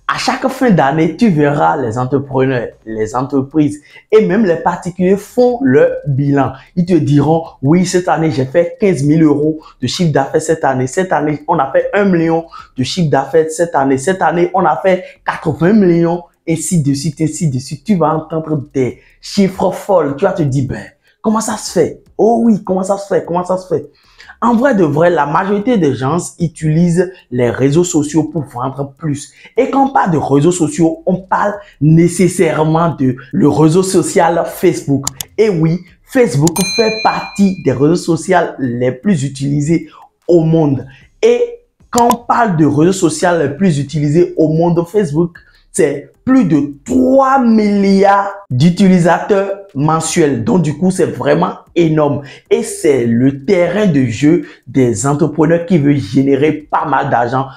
À chaque fin d'année, tu verras les entrepreneurs, les entreprises et même les particuliers font leur bilan. Ils te diront, oui, cette année, j'ai fait 15 000 € de chiffre d'affaires cette année. Cette année, on a fait 1 million de chiffre d'affaires cette année. Cette année, on a fait 80 millions, ainsi de suite, ainsi de suite. Tu vas entendre des chiffres folles. Tu vas te dire, ben, comment ça se fait? Oh oui, comment ça se fait? Comment ça se fait? En vrai de vrai, la majorité des gens utilisent les réseaux sociaux pour vendre plus. Et quand on parle de réseaux sociaux, on parle nécessairement de le réseau social Facebook. Et oui, Facebook fait partie des réseaux sociaux les plus utilisés au monde. Et quand on parle de réseaux sociaux les plus utilisés au monde, Facebook, c'est plus de 3 milliards d'utilisateurs mensuels. Donc, du coup, c'est vraiment énorme. Et c'est le terrain de jeu des entrepreneurs qui veulent générer pas mal d'argent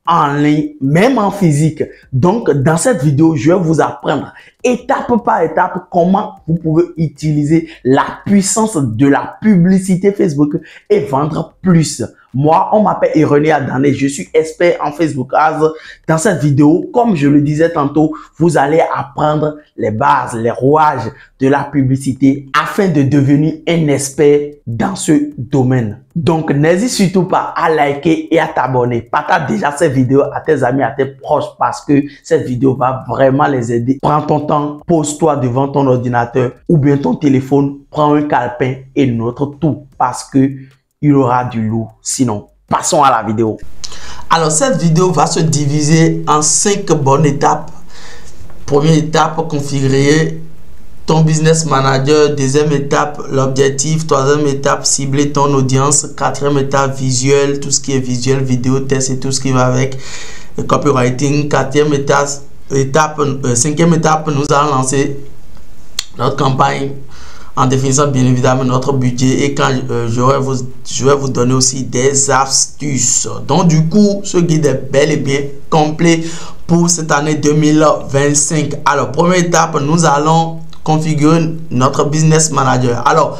en ligne, même en physique. Donc, dans cette vidéo, je vais vous apprendre étape par étape comment vous pouvez utiliser la puissance de la publicité Facebook et vendre plus. Moi, on m'appelle Irénée Adane, je suis expert en Facebook Ads. Dans cette vidéo, comme je le disais tantôt, vous allez apprendre les bases, les rouages de la publicité afin de devenir un expert dans ce domaine. Donc, n'hésite surtout pas à liker et à t'abonner. Partage déjà cette vidéo à tes amis, à tes proches parce que cette vidéo va vraiment les aider. Prends ton temps, pose-toi devant ton ordinateur ou bien ton téléphone, prends un calepin et note tout parce que il y aura du lourd. Sinon, passons à la vidéo. Alors, cette vidéo va se diviser en 5 bonnes étapes. Première étape, configurer ton business manager. Deuxième étape, l'objectif. Troisième étape, cibler ton audience. Quatrième étape, visuel. Tout ce qui est visuel, vidéo, test et tout ce qui va avec. Copywriting. Quatrième étape, cinquième étape, nous allons lancer notre campagne en définissant bien évidemment notre budget et quand je vais vous donner aussi des astuces. Donc du coup, ce guide est bel et bien complet pour cette année 2025. Alors, première étape, nous allons configurer notre business manager. Alors,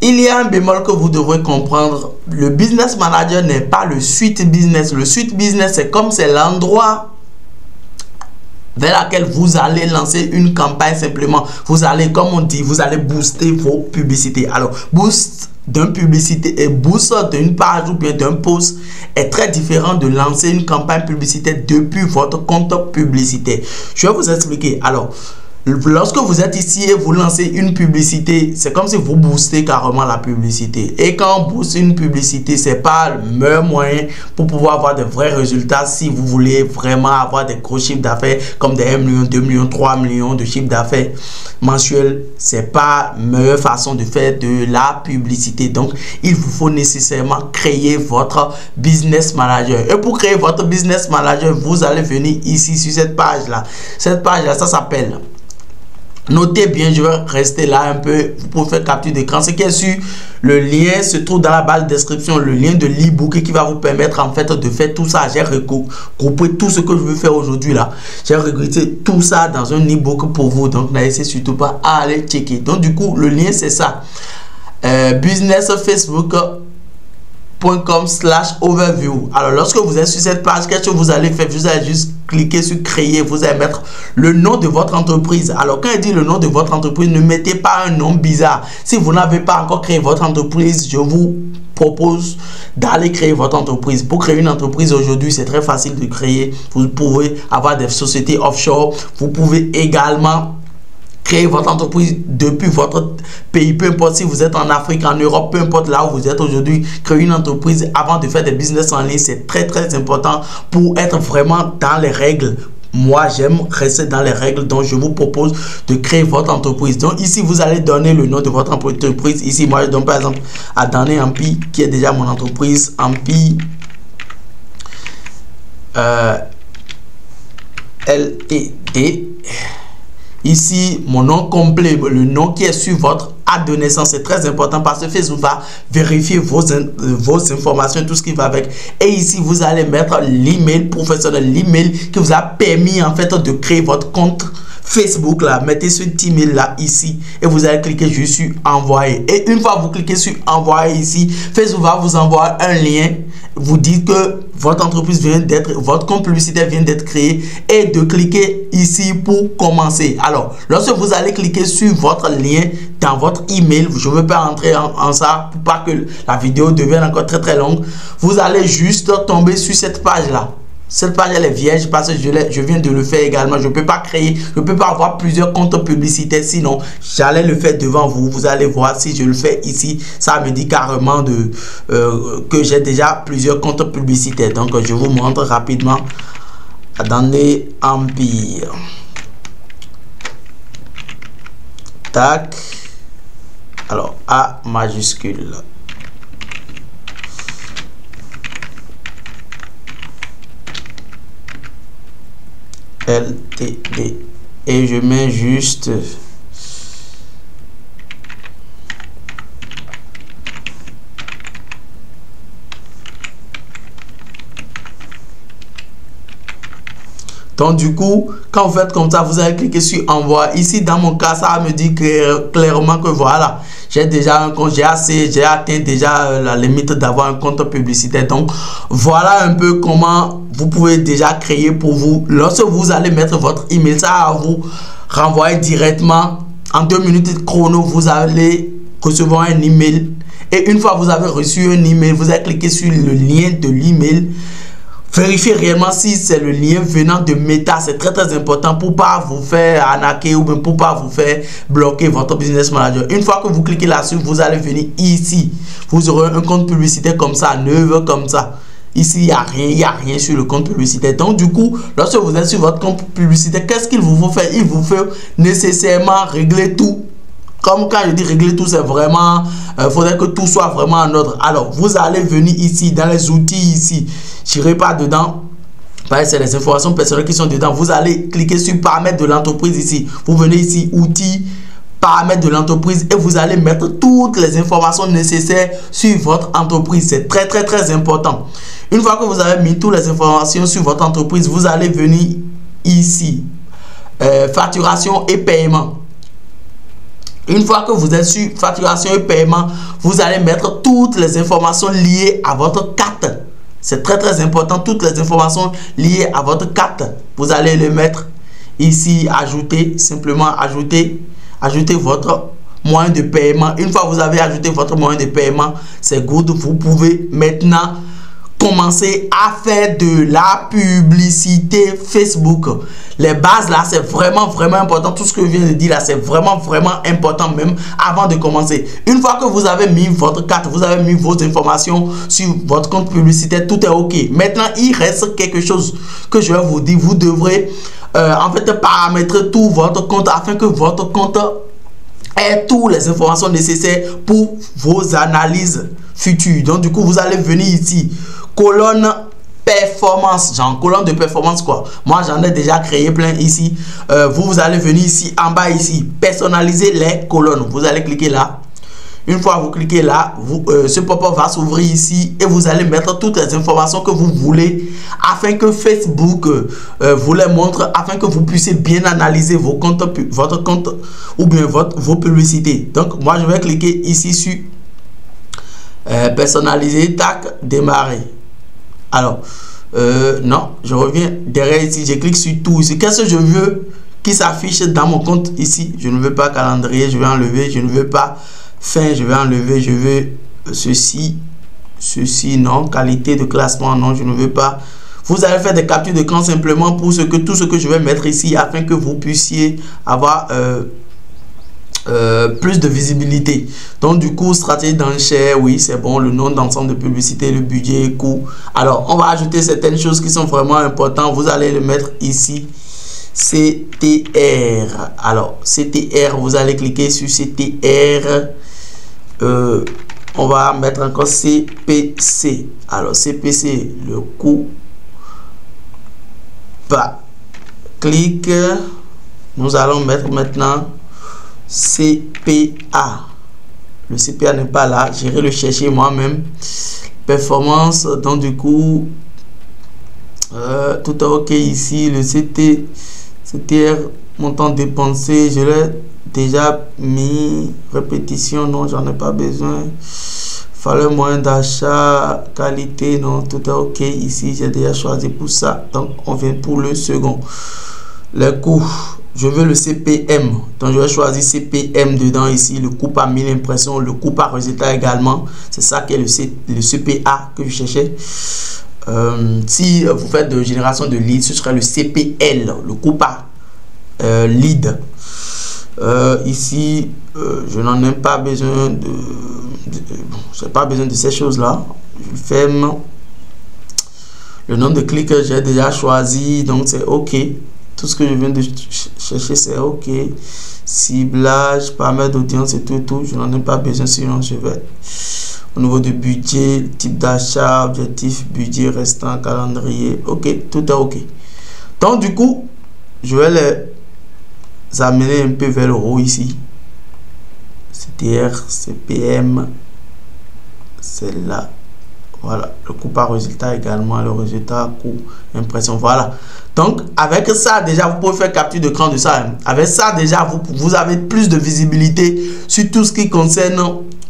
il y a un bémol que vous devrez comprendre. Le business manager n'est pas le suite business. Le suite business, c'est comme c'est l'endroit vers laquelle vous allez lancer une campagne simplement. Vous allez, comme on dit, vous allez booster vos publicités. Alors, boost d'une publicité et boost d'une page ou bien d'un post est très différent de lancer une campagne publicitaire depuis votre compte publicitaire. Je vais vous expliquer. Alors, lorsque vous êtes ici et vous lancez une publicité, c'est comme si vous boostez carrément la publicité. Et quand on booste une publicité, c'est pas le meilleur moyen pour pouvoir avoir de vrais résultats si vous voulez vraiment avoir des gros chiffres d'affaires comme des 1 million, 2 millions, 3 millions de chiffres d'affaires mensuels. C'est pas la meilleure façon de faire de la publicité. Donc, il vous faut nécessairement créer votre business manager. Et pour créer votre business manager, vous allez venir ici sur cette page-là. Cette page-là, ça s'appelle... Notez bien, je vais rester là un peu pour faire capture d'écran. Ce qui est sur le lien se trouve dans la barre de description, le lien de l'e-book qui va vous permettre en fait de faire tout ça. J'ai regroupé tout ce que je veux faire aujourd'hui là. J'ai regroupé tout ça dans un e-book pour vous. Donc n'hésitez surtout pas à aller checker. Donc du coup, le lien c'est ça. businessfacebook.com/overview. Alors lorsque vous êtes sur cette page, qu'est-ce que vous allez faire? Vous allez juste cliquer sur créer, vous allez mettre le nom de votre entreprise. Alors quand il dit le nom de votre entreprise, ne mettez pas un nom bizarre. Si vous n'avez pas encore créé votre entreprise, je vous propose d'aller créer votre entreprise. Pour créer une entreprise aujourd'hui, c'est très facile de créer. Vous pouvez avoir des sociétés offshore. Vous pouvez également créer votre entreprise depuis votre pays, peu importe si vous êtes en Afrique, en Europe, peu importe là où vous êtes aujourd'hui. Créer une entreprise avant de faire des business en ligne, c'est très important pour être vraiment dans les règles. Moi, j'aime rester dans les règles, donc je vous propose de créer votre entreprise. Donc ici, vous allez donner le nom de votre entreprise. Ici, moi, je donne par exemple Adane Ampi, qui est déjà mon entreprise, Ampi LTD. Ici, mon nom complet, le nom qui est sur votre acte de naissance, c'est très important parce que Facebook va vérifier vos informations, tout ce qui va avec. Et ici, vous allez mettre l'email professionnel, l'email qui vous a permis en fait de créer votre compte Facebook là. Mettez ce email là ici et vous allez cliquer juste sur envoyer. Et une fois vous cliquez sur envoyer ici, Facebook va vous envoyer un lien vous dites que votre entreprise vient d'être, votre compte publicitaire vient d'être créé et de cliquer ici pour commencer. Alors, lorsque vous allez cliquer sur votre lien dans votre email, je ne veux pas entrer en ça pour pas que la vidéo devienne encore très longue. Vous allez juste tomber sur cette page-là. Cette page elle est vierge parce que je viens de le faire également. Je ne peux pas créer, je ne peux pas avoir plusieurs comptes publicitaires, sinon j'allais le faire devant vous. Vous allez voir si je le fais ici, ça me dit carrément que j'ai déjà plusieurs comptes publicitaires. Donc je vous montre rapidement. Attendez, Empire. Tac. Alors A majuscule. LTD et je mets juste donc du coup quand vous faites comme ça, vous allez cliquer sur envoi. Ici dans mon cas, ça me dit clairement que voilà, j'ai déjà un compte, j'ai atteint déjà la limite d'avoir un compte publicitaire. Donc voilà un peu comment vous pouvez déjà créer pour vous. Lorsque vous allez mettre votre email, ça va vous renvoyer directement en 2 minutes chrono. Vous allez recevoir un email et une fois vous avez reçu un email, vous allez cliquer sur le lien de l'email. Vérifiez réellement si c'est le lien venant de Meta. C'est très important pour pas vous faire arnaquer ou même pour pas vous faire bloquer votre business manager. Une fois que vous cliquez là-dessus, vous allez venir ici. Vous aurez un compte publicitaire comme ça, neuf comme ça. Ici, il n'y a rien sur le compte publicitaire. Donc, du coup, lorsque vous êtes sur votre compte publicitaire, qu'est-ce qu'il vous faut faire? Il vous faut nécessairement régler tout. Comme quand je dis régler tout, c'est vraiment, faudrait que tout soit vraiment en ordre. Alors, vous allez venir ici, dans les outils ici. Je n'irai pas dedans. C'est les informations personnelles qui sont dedans. Vous allez cliquer sur paramètres de l'entreprise ici. Vous venez ici, outils, paramètres de l'entreprise et vous allez mettre toutes les informations nécessaires sur votre entreprise. C'est très important. Une fois que vous avez mis toutes les informations sur votre entreprise, vous allez venir ici, facturation et paiement. Une fois que vous êtes sur facturation et paiement, vous allez mettre toutes les informations liées à votre carte. C'est très important, toutes les informations liées à votre carte. Vous allez les mettre ici, ajouter, simplement ajouter votre moyen de paiement. Une fois que vous avez ajouté votre moyen de paiement, c'est good. Vous pouvez maintenant commencer à faire de la publicité Facebook. Les bases là, c'est vraiment important. Tout ce que je viens de dire là, c'est vraiment important même avant de commencer. Une fois que vous avez mis votre carte, vous avez mis vos informations sur votre compte publicitaire, tout est ok. Maintenant, il reste quelque chose que je vais vous dire. Vous devrez en fait paramétrer tout votre compte afin que votre compte ait toutes les informations nécessaires pour vos analyses futures. Donc du coup, vous allez venir ici, colonne performance, genre colonne de performance quoi. Moi j'en ai déjà créé plein ici. Vous allez venir ici en bas ici, personnaliser les colonnes. Vous allez cliquer là. Une fois vous cliquez là, ce pop-up va s'ouvrir ici et vous allez mettre toutes les informations que vous voulez afin que Facebook vous les montre, afin que vous puissiez bien analyser vos comptes, votre compte ou bien vos publicités. Donc moi je vais cliquer ici sur personnaliser, tac, démarrer. Alors non, je reviens derrière ici, je clique sur tout ici. Qu'est-ce que je veux qui s'affiche dans mon compte ici? Je ne veux pas calendrier, je vais enlever. Je ne veux pas fin, je vais enlever. Je veux ceci non, qualité de classement non, je ne veux pas. Vous allez faire des captures d'écran simplement pour tout ce que je vais mettre ici afin que vous puissiez avoir plus de visibilité. Donc du coup, stratégie d'enchère, oui c'est bon, le nom d'ensemble de publicité, le budget, coût. Alors on va ajouter certaines choses qui sont vraiment importantes. Vous allez le mettre ici, CTR. Alors CTR, vous allez cliquer sur CTR. On va mettre encore CPC. Alors CPC, le coût pas clic. Nous allons mettre maintenant CPA. Le CPA n'est pas là, j'irai le chercher moi-même. Performance, donc du coup tout est ok ici. Le CTR, montant dépensé, je l'ai déjà mis. Répétition, non, j'en ai pas besoin. Valeur moyenne d'achat, qualité, non, tout est ok. Ici, j'ai déjà choisi pour ça. Donc, on vient pour le second. Les coûts, je veux le CPM. Donc, je vais choisir CPM dedans ici. Le coût par 1000 impressions, le coût par résultat également. C'est ça qui est le CPA que je cherchais. Si vous faites de génération de lead, ce serait le CPL, le coût par lead. Ici, je n'en ai pas besoin j'ai pas besoin de ces choses-là. Je ferme. Le nombre de clics que j'ai déjà choisi, donc c'est OK. Tout ce que je viens de chercher, c'est OK. Ciblage, paramètres d'audience et tout. Je n'en ai pas besoin, sinon je vais. Au niveau du budget, type d'achat, objectif, budget restant, calendrier. OK, tout est OK. Donc, du coup, je vais les amener un peu vers le haut ici. CTR, CPM, c'est là. Voilà, le coût par résultat également, le résultat, coût, impression, voilà. Donc, avec ça, déjà, vous pouvez faire capture d'écran de ça. Hein. Avec ça, déjà, vous avez plus de visibilité sur tout ce qui concerne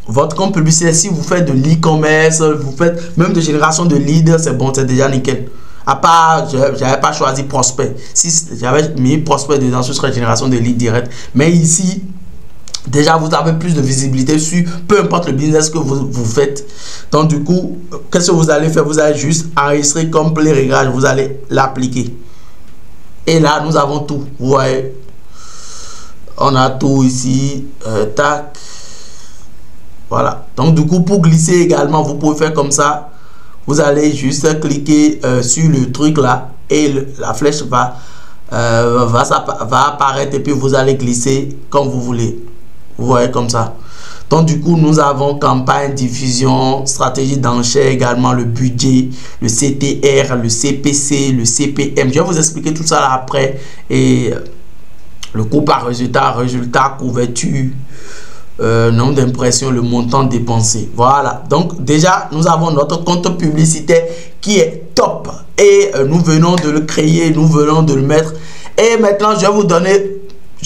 votre compte publicitaire. Si vous faites de l'e-commerce, vous faites même de génération de leads, c'est bon, c'est déjà nickel. À part, je n'avais pas choisi prospect. Si j'avais mis prospect dedans, ce serait génération de leads direct. Mais ici, déjà, vous avez plus de visibilité sur peu importe le business que vous faites. Donc, du coup, qu'est-ce que vous allez faire? Vous allez juste enregistrer comme les réglages. Vous allez l'appliquer. Et là, nous avons tout. Vous voyez, on a tout ici. Tac. Voilà. Donc, du coup, pour glisser également, vous pouvez faire comme ça. Vous allez juste cliquer sur le truc là. Et la flèche va apparaître. Et puis, vous allez glisser comme vous voulez. Vous voyez comme ça. Donc, du coup, nous avons campagne, diffusion, stratégie d'enchère également, le budget, le CTR, le CPC, le CPM. Je vais vous expliquer tout ça là après. Et le coût par résultat, couverture, nombre d'impressions, le montant dépensé. Voilà. Donc, déjà, nous avons notre compte publicitaire qui est top. Et nous venons de le créer, nous venons de le mettre. Et maintenant, je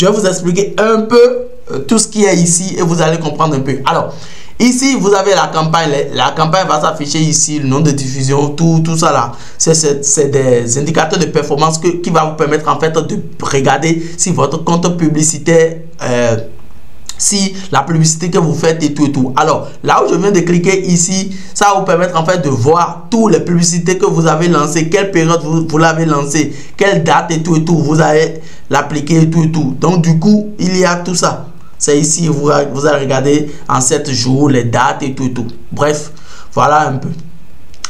vais vous expliquer un peu tout ce qui est ici et vous allez comprendre un peu. Alors, ici, vous avez la campagne. La campagne va s'afficher ici, le nombre de diffusion, tout ça là. C'est des indicateurs de performance qui va vous permettre en fait de regarder si votre compte publicitaire, si la publicité que vous faites et tout. Alors, là où je viens de cliquer ici, ça va vous permettre en fait de voir toutes les publicités que vous avez lancées, quelle période vous l'avez lancé, quelle date et tout. Vous allez l'appliquer et tout. Donc, du coup, il y a tout ça. C'est ici, vous allez regarder en 7 jours, les dates et tout. Bref, voilà un peu.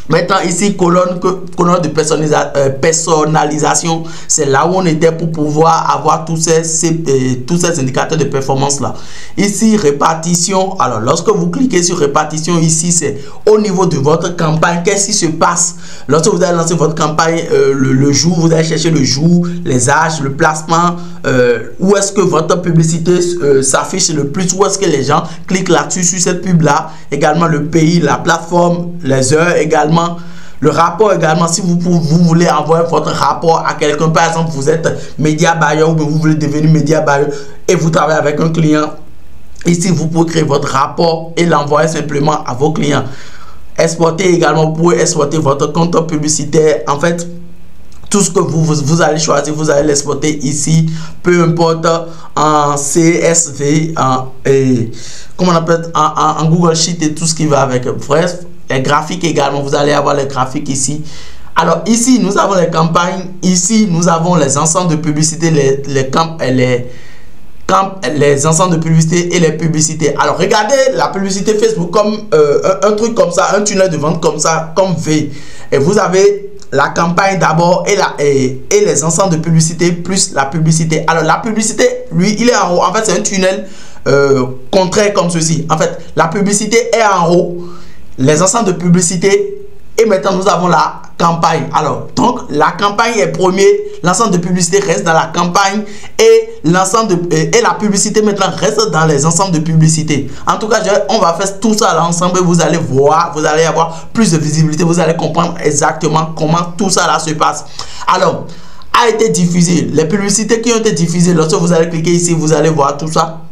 Maintenant, ici, colonne de personnalisation, c'est là où on était pour pouvoir avoir tous ces indicateurs de performance là. Ici, répartition. Alors, lorsque vous cliquez sur répartition, ici, c'est au niveau de votre campagne. Qu'est-ce qui se passe lorsque vous allez lancer votre campagne, le jour, vous allez chercher le jour, les âges, le placement, où est-ce que votre publicité s'affiche le plus, où est-ce que les gens cliquent là-dessus, sur cette pub là. Également, le pays, la plateforme, les heures également. Le rapport également, si vous voulez envoyer votre rapport à quelqu'un, par exemple, vous êtes média buyer ou vous voulez devenir média buyer et vous travaillez avec un client, ici, vous pouvez créer votre rapport et l'envoyer simplement à vos clients. Exporter également, vous pouvez exporter votre compte publicitaire. En fait, tout ce que vous allez choisir, vous allez l'exporter ici, peu importe en CSV, comment on appelle, en Google Sheet et tout ce qui va avec. Bref, les graphiques également, vous allez avoir les graphiques ici. Alors ici, nous avons les campagnes. Ici, nous avons les ensembles de publicité, les ensembles de publicité et les publicités. Alors, regardez la publicité Facebook comme un truc comme ça, un tunnel de vente comme ça, comme V. Et vous avez la campagne d'abord et les ensembles de publicité plus la publicité. Alors, la publicité, lui, il est en haut. En fait, c'est un tunnel contraire comme ceci. En fait, la publicité est en haut. Les ensembles de publicité et maintenant nous avons la campagne. Alors donc la campagne est premier, l'ensemble de publicité reste dans la campagne et la publicité maintenant reste dans les ensembles de publicité. En tout cas, on va faire tout ça là ensemble et vous allez voir, vous allez avoir plus de visibilité, vous allez comprendre exactement comment tout ça là se passe. Alors, a été diffusé, les publicités qui ont été diffusées, lorsque vous allez cliquer ici, vous allez voir tout ça.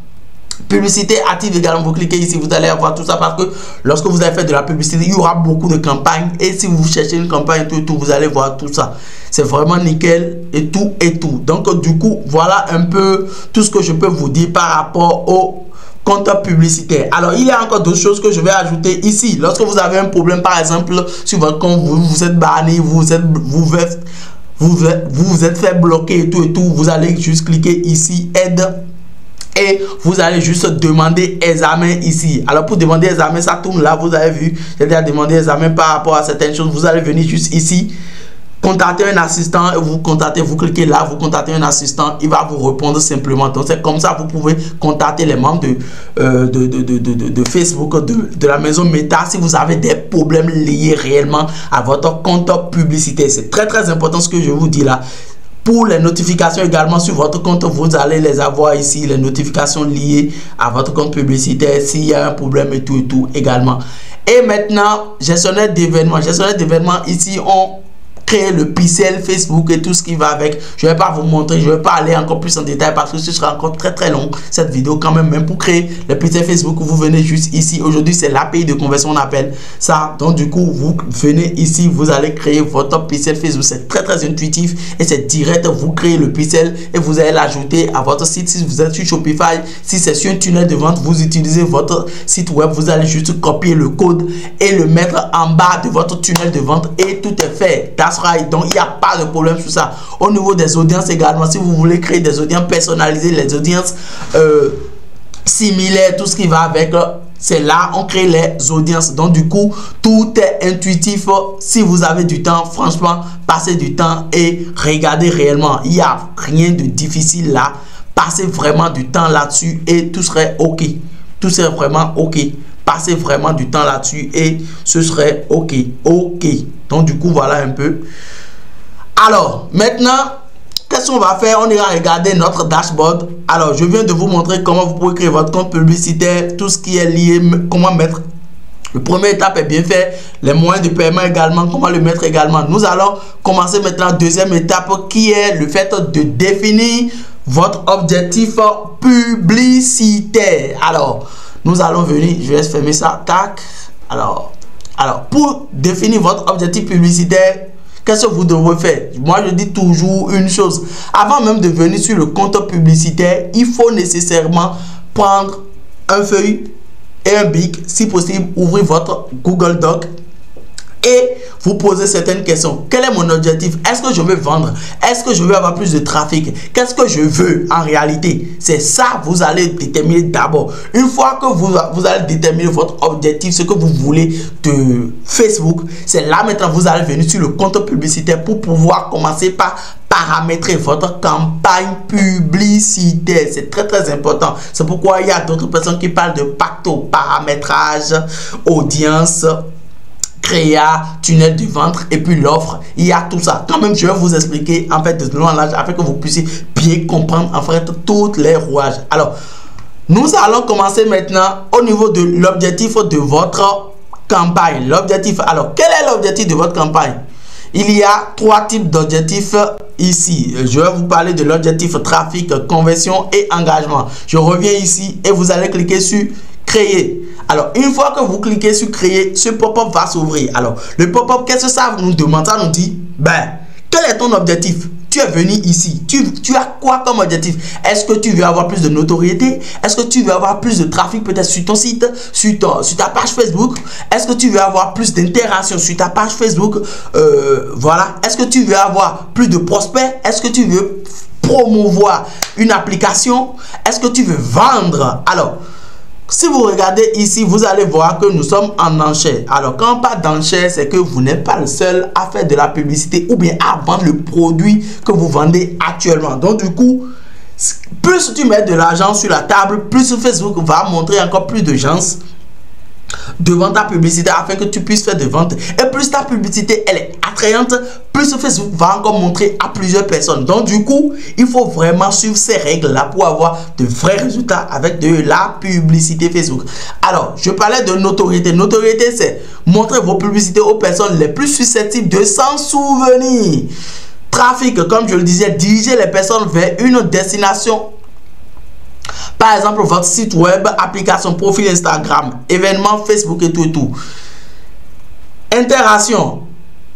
Publicité active également, vous cliquez ici, vous allez avoir tout ça parce que lorsque vous avez fait de la publicité, il y aura beaucoup de campagnes et si vous cherchez une campagne tout, vous allez voir tout ça. C'est vraiment nickel et tout et tout. Donc du coup, voilà un peu tout ce que je peux vous dire par rapport au compte publicitaire. Alors, il y a encore d'autres choses que je vais ajouter ici. Lorsque vous avez un problème, par exemple, sur votre compte, vous êtes banni, vous êtes fait bloquer et tout, vous allez juste cliquer ici, aide. Et vous allez juste demander examen ici. Alors pour demander examen, ça tourne là, vous avez vu, j'ai déjà demandé examen par rapport à certaines choses. Vous allez venir juste ici, contacter un assistant, vous cliquez là, vous contactez un assistant, il va vous répondre simplement. Donc c'est comme ça, vous pouvez contacter les membres de Facebook, de la maison Meta si vous avez des problèmes liés réellement à votre compte publicitaire. C'est très important ce que je vous dis là. Pour les notifications également sur votre compte, vous allez les avoir ici, les notifications liées à votre compte publicitaire s'il y a un problème et tout également. Et maintenant, gestionnaire d'événements. Gestionnaire d'événements, ici, on crée le pixel Facebook et tout ce qui va avec. Je ne vais pas vous montrer, je ne vais pas aller encore plus en détail parce que ce sera encore très long cette vidéo quand même pour créer le pixel Facebook. Vous venez juste ici. Aujourd'hui, c'est l'API de conversion, on appelle ça. Donc du coup, vous venez ici, vous allez créer votre pixel Facebook. C'est très intuitif et c'est direct. Vous créez le pixel et vous allez l'ajouter à votre site. Si vous êtes sur Shopify, si c'est sur un tunnel de vente, vous utilisez votre site web, vous allez juste copier le code et le mettre en bas de votre tunnel de vente et tout est fait. Donc il n'y a pas de problème sur ça. Au niveau des audiences également, si vous voulez créer des audiences personnalisées, les audiences similaires, tout ce qui va avec, c'est là on crée les audiences. Donc du coup, tout est intuitif. Si vous avez du temps, franchement, passez du temps et regardez réellement. Il n'y a rien de difficile là. Passez vraiment du temps là-dessus et tout serait ok. Tout serait vraiment ok. Passez vraiment du temps là-dessus et ce serait ok. Donc du coup, voilà un peu. Alors, maintenant, qu'est-ce qu'on va faire? On ira regarder notre dashboard. Alors, je viens de vous montrer comment vous pouvez créer votre compte publicitaire, tout ce qui est lié, comment mettre. Le première étape est bien fait. Les moyens de paiement également, comment le mettre également. Nous allons commencer maintenant la deuxième étape qui est le fait de définir votre objectif publicitaire. Alors, nous allons venir, je vais fermer ça, tac. Alors, pour définir votre objectif publicitaire, qu'est-ce que vous devez faire? Moi, je dis toujours une chose. Avant même de venir sur le compte publicitaire, il faut nécessairement prendre un feuille et un bic. Si possible, ouvrir votre Google Doc et vous posez certaines questions. Quel est mon objectif? Est-ce que je veux vendre? Est-ce que je veux avoir plus de trafic? Qu'est-ce que je veux en réalité? C'est ça vous allez déterminer d'abord. Une fois que vous allez déterminer votre objectif, ce que vous voulez de Facebook, c'est là maintenant vous allez venir sur le compte publicitaire pour pouvoir commencer par paramétrer votre campagne publicitaire. C'est très important. C'est pourquoi il y a d'autres personnes qui parlent de pacto, paramétrage, audience, créa, tunnel du ventre et puis l'offre. Il y a tout ça. Quand même, je vais vous expliquer en fait de long en large afin que vous puissiez bien comprendre en fait toutes les rouages. Alors, nous allons commencer maintenant au niveau de l'objectif de votre campagne. L'objectif. Alors, quel est l'objectif de votre campagne? Il y a trois types d'objectifs ici. Je vais vous parler de l'objectif trafic, conversion et engagement. Je reviens ici et vous allez cliquer sur créer. Alors, une fois que vous cliquez sur créer, ce pop-up va s'ouvrir. Alors, le pop-up, qu'est-ce que ça nous demande? Ça nous dit, quel est ton objectif? Tu es venu ici. Tu as quoi comme objectif? Est-ce que tu veux avoir plus de notoriété? Est-ce que tu veux avoir plus de trafic peut-être sur ton site, sur ta page Facebook? Est-ce que tu veux avoir plus d'interaction sur ta page Facebook? Voilà. Est-ce que tu veux avoir plus de prospects? Est-ce que tu veux promouvoir une application? Est-ce que tu veux vendre? Alors, si vous regardez ici, vous allez voir que nous sommes en enchère. Alors, quand on parle d'enchère, c'est que vous n'êtes pas le seul à faire de la publicité ou bien à vendre le produit que vous vendez actuellement. Donc, du coup, plus tu mets de l'argent sur la table, plus Facebook va montrer encore plus de gens devant ta publicité afin que tu puisses faire des ventes. Et plus ta publicité elle est attrayante, plus Facebook va encore montrer à plusieurs personnes. Donc du coup, il faut vraiment suivre ces règles là pour avoir de vrais résultats avec de la publicité Facebook. Alors, je parlais de notoriété. Notoriété, c'est montrer vos publicités aux personnes les plus susceptibles de s'en souvenir. Trafic, comme je le disais, diriger les personnes vers une destination Par exemple, votre site web, application, profil Instagram, événements Facebook et tout. Interaction.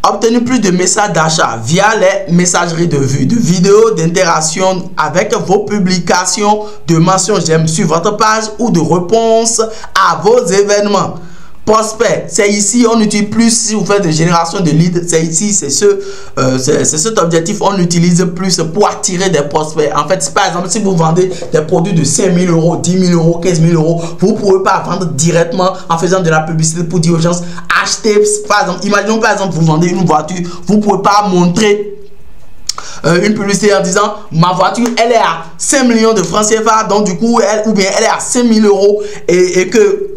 Obtenir plus de messages d'achat via les messageries de vues, de vidéos, d'interaction avec vos publications, de mentions j'aime sur votre page ou de réponses à vos événements. Prospect, c'est ici, on utilise plus si vous faites de génération de leads, c'est ici, c'est cet objectif, on utilise plus pour attirer des prospects. En fait, par exemple, si vous vendez des produits de 5 000 euros, 10 000 euros, 15 000 euros, vous ne pouvez pas vendre directement en faisant de la publicité pour dire aux gens, achetez, par exemple, imaginons par exemple, vous vendez une voiture, vous ne pouvez pas montrer une publicité en disant ma voiture elle est à 5 millions de francs CFA, donc du coup, ou bien elle est à 5 000 euros et que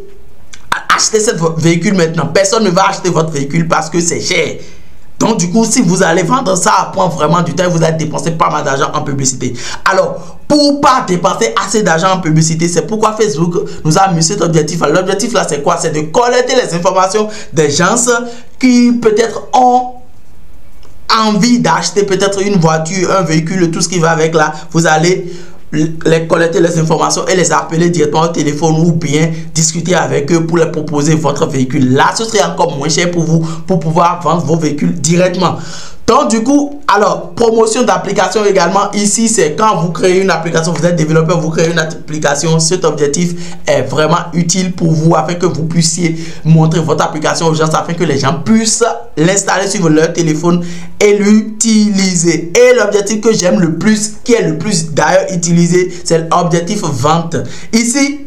achetez ce véhicule maintenant. Personne ne va acheter votre véhicule parce que c'est cher. Donc du coup, si vous allez vendre ça à point vraiment du temps, vous allez dépenser pas mal d'argent en publicité. Alors, pour pas dépenser assez d'argent en publicité, c'est pourquoi Facebook nous a mis cet objectif. L'objectif là, c'est quoi? C'est de collecter les informations des gens qui peut-être ont envie d'acheter peut-être une voiture, un véhicule, tout ce qui va avec là. Vous allez les collecter les informations et les appeler directement au téléphone ou bien discuter avec eux pour les proposer votre véhicule. Là, ce serait encore moins cher pour vous pour pouvoir vendre vos véhicules directement. Donc du coup, alors promotion d'application également, ici c'est quand vous créez une application, vous êtes développeur, vous créez une application, cet objectif est vraiment utile pour vous afin que vous puissiez montrer votre application aux gens, afin que les gens puissent l'installer sur leur téléphone et l'utiliser. Et l'objectif que j'aime le plus, qui est le plus d'ailleurs utilisé, c'est l'objectif vente. Ici,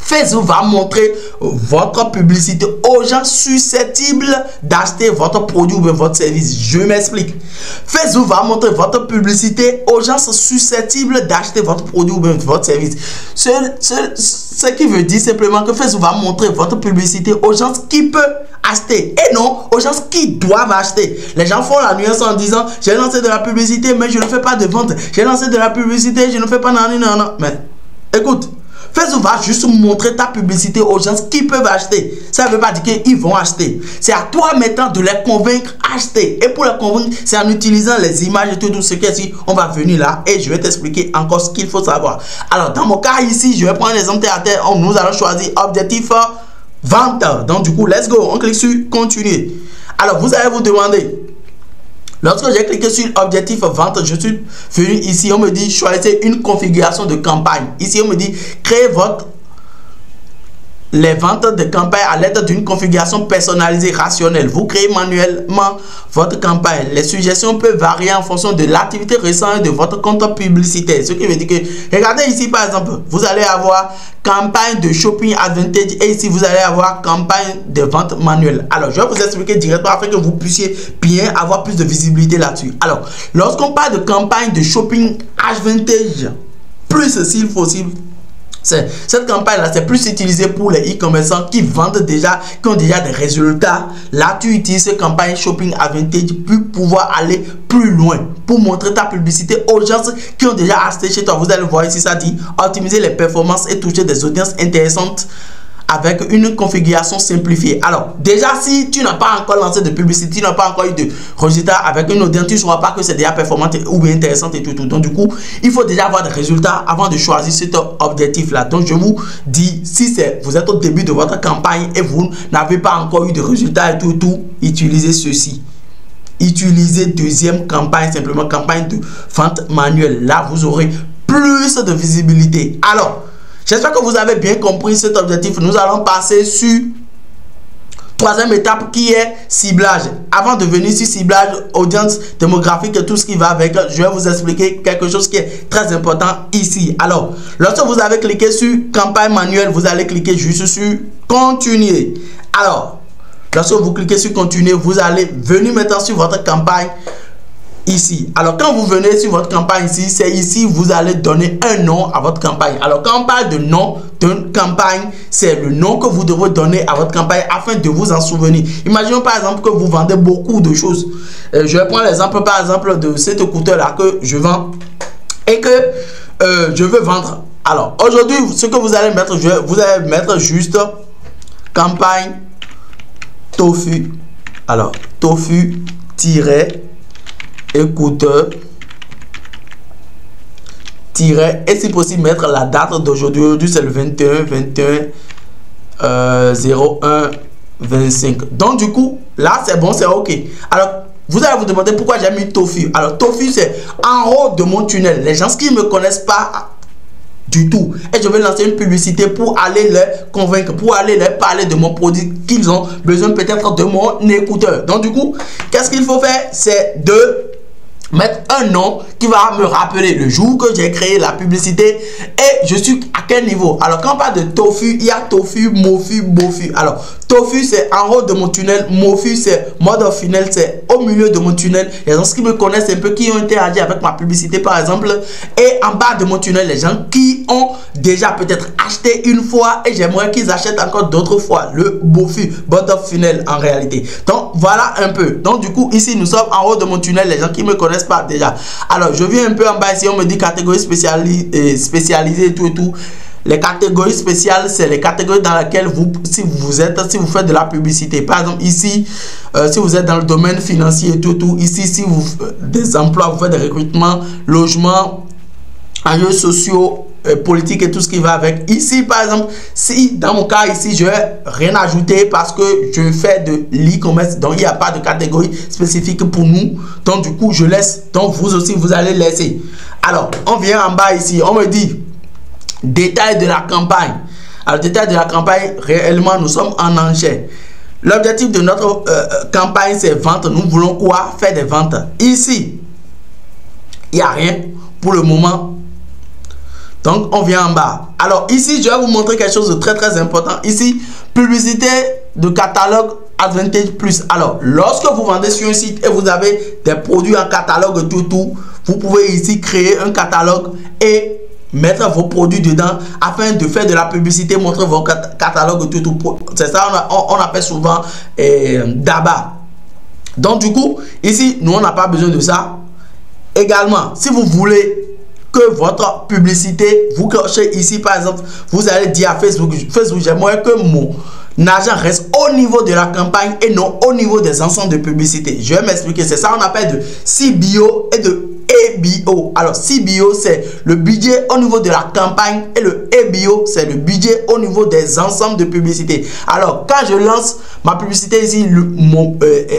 Facebook va montrer votre publicité aux gens susceptibles d'acheter votre produit ou votre service. Je m'explique. Facebook va montrer votre publicité aux gens susceptibles d'acheter votre produit ou votre service. Ce qui veut dire simplement que Facebook va montrer votre publicité aux gens qui peuvent acheter et non aux gens qui doivent acheter. Les gens font la nuance en disant j'ai lancé de la publicité mais je ne fais pas de vente. J'ai lancé de la publicité, je ne fais pas non. Mais écoute, Facebook va juste montrer ta publicité aux gens qui peuvent acheter. Ça ne veut pas dire qu'ils vont acheter. C'est à toi maintenant de les convaincre d'acheter. Et pour les convaincre, c'est en utilisant les images et tout ce qui est ici. On va venir là et je vais t'expliquer encore ce qu'il faut savoir. Alors, dans mon cas ici, je vais prendre un exemple terre à terre. Nous allons choisir objectif vente. Donc, du coup, let's go. On clique sur continuer. Alors, vous allez vous demander. Lorsque j'ai cliqué sur objectif vente, je suis venu ici, on me dit choisissez une configuration de campagne. Ici, on me dit créez les ventes de campagne à l'aide d'une configuration personnalisée rationnelle. Vous créez manuellement votre campagne. Les suggestions peuvent varier en fonction de l'activité récente de votre compte publicitaire. Ce qui veut dire que, regardez ici par exemple, vous allez avoir campagne de shopping advantage et ici vous allez avoir campagne de vente manuelle. Alors, je vais vous expliquer directement afin que vous puissiez bien avoir plus de visibilité là-dessus. Alors, lorsqu'on parle de campagne de shopping advantage, plus s'il faut aussi. Cette campagne-là, c'est plus utilisé pour les e-commerçants qui vendent déjà, qui ont déjà des résultats. Là, tu utilises cette campagne Shopping Advantage pour pouvoir aller plus loin, pour montrer ta publicité aux gens qui ont déjà acheté chez toi. Vous allez voir ici, ça dit optimiser les performances et toucher des audiences intéressantes avec une configuration simplifiée. Alors, déjà, si tu n'as pas encore lancé de publicité, tu n'as pas encore eu de résultats avec une audience, tu ne sauras pas que c'est déjà performante ou bien intéressante et tout. Donc, du coup, il faut déjà avoir des résultats avant de choisir cet objectif-là. Donc, je vous dis, si vous êtes au début de votre campagne et vous n'avez pas encore eu de résultats et tout, utilisez ceci. Utilisez deuxième campagne, simplement campagne de vente manuelle. Là, vous aurez plus de visibilité. Alors, j'espère que vous avez bien compris cet objectif. Nous allons passer sur troisième étape qui est ciblage. Avant de venir sur ciblage, audience démographique et tout ce qui va avec, je vais vous expliquer quelque chose qui est très important ici. Alors, lorsque vous avez cliqué sur campagne manuelle, vous allez cliquer juste sur continuer. Alors, lorsque vous cliquez sur continuer, vous allez venir maintenant sur votre campagne. Ici. Alors, quand vous venez sur votre campagne ici, c'est ici vous allez donner un nom à votre campagne. Alors, quand on parle de nom d'une campagne, c'est le nom que vous devez donner à votre campagne afin de vous en souvenir. Imaginons par exemple que vous vendez beaucoup de choses. Je vais prendre l'exemple par exemple de cet écouteur-là que je vends et que je veux vendre. Alors, aujourd'hui, ce que vous allez mettre, vous allez mettre juste campagne tofu. Alors, tofu écouteur et si possible mettre la date d'aujourd'hui. Aujourd'hui c'est le 01 25. Donc du coup là c'est bon, c'est ok. Alors vous allez vous demander pourquoi j'ai mis Tofu. Alors Tofu c'est en haut de mon tunnel. Les gens qui ne me connaissent pas du tout et je vais lancer une publicité pour aller les convaincre, pour aller leur parler de mon produit, qu'ils ont besoin peut-être de mon écouteur. Donc du coup qu'est-ce qu'il faut faire? C'est de mettre un nom qui va me rappeler le jour que j'ai créé la publicité et je suis à quel niveau. Alors quand on parle de Tofu, il y a Tofu, Mofu, Bofu. Alors Tofu c'est en haut de mon tunnel, Mofu c'est mode of funnel, c'est au milieu de mon tunnel. Les gens qui me connaissent un peu, qui ont interagi avec ma publicité par exemple, et en bas de mon tunnel, les gens qui ont déjà peut-être acheté une fois et j'aimerais qu'ils achètent encore d'autres fois, le Bofu, mode of funnel en réalité. Donc voilà un peu. Donc du coup ici nous sommes en haut de mon tunnel, les gens qui me connaissent pas déjà. Alors je viens un peu en bas ici, on me dit catégorie spécialisée et tout et tout. Les catégories spéciales, c'est les catégories dans lesquelles si vous faites de la publicité. Par exemple ici, si vous êtes dans le domaine financier et tout, ici si vous des emplois, vous faites des recrutements, logements, enjeux sociaux, politique et tout ce qui va avec. Ici par exemple, si dans mon cas ici je vais rien ajouter parce que je fais de l'e-commerce, donc il n'y a pas de catégorie spécifique pour nous, donc du coup je laisse. Donc vous aussi vous allez laisser. Alors on vient en bas ici, on me dit détail de la campagne. Alors détail de la campagne, réellement nous sommes en enchère. L'objectif de notre campagne c'est vente. Nous voulons quoi? Faire des ventes. Ici il n'y a rien pour le moment. Donc on vient en bas. Alors ici je vais vous montrer quelque chose de très important. Ici publicité de catalogue Advantage Plus. Alors lorsque vous vendez sur un site et vous avez des produits en catalogue tout, vous pouvez ici créer un catalogue et mettre vos produits dedans afin de faire de la publicité, montrer vos catalogues tout. C'est ça on appelle souvent d'ABA. Donc du coup ici nous on n'a pas besoin de ça. Également si vous voulez que votre publicité, vous cochez ici par exemple, vous allez dire à Facebook, j'aimerais que mon argent reste au niveau de la campagne et non au niveau des ensembles de publicité. Je vais m'expliquer, c'est ça on appelle de CBO et de EBO. Alors CBO c'est le budget au niveau de la campagne et le EBO c'est le budget au niveau des ensembles de publicité. Alors quand je lance ma publicité ici,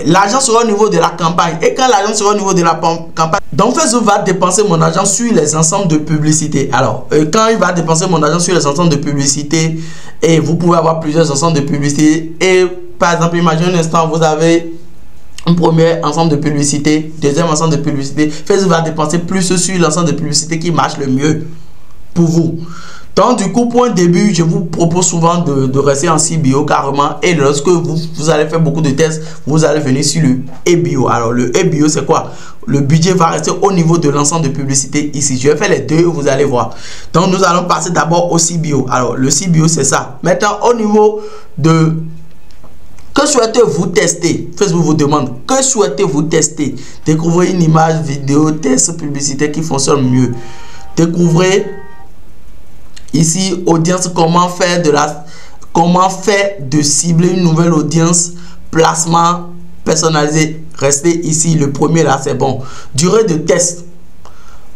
l'argent sera au niveau de la campagne et quand l'argent sera au niveau de la campagne, donc Facebook va dépenser mon argent sur les ensembles de publicité. Alors quand il va dépenser mon argent sur les ensembles de publicité, et vous pouvez avoir plusieurs ensembles de publicité, et par exemple imaginez un instant vous avez un premier ensemble de publicité, deuxième ensemble de publicité, Facebook va dépenser plus sur l'ensemble de publicité qui marche le mieux pour vous. Donc du coup pour un début je vous propose souvent de rester en CBO carrément, et lorsque vous allez faire beaucoup de tests, vous allez venir sur le EBO. Alors le EBO c'est quoi? Le budget va rester au niveau de l'ensemble de publicité ici. Je vais faire les deux, vous allez voir. Donc nous allons passer d'abord au CBO. Alors le CBO c'est ça. Maintenant au niveau de que souhaitez-vous tester? Facebook vous demande que souhaitez-vous tester. Découvrez une image, vidéo, test, publicité qui fonctionne mieux. Découvrez ici audience, comment faire de cibler une nouvelle audience, placement personnalisé. Restez ici, le premier là c'est bon. Durée de test.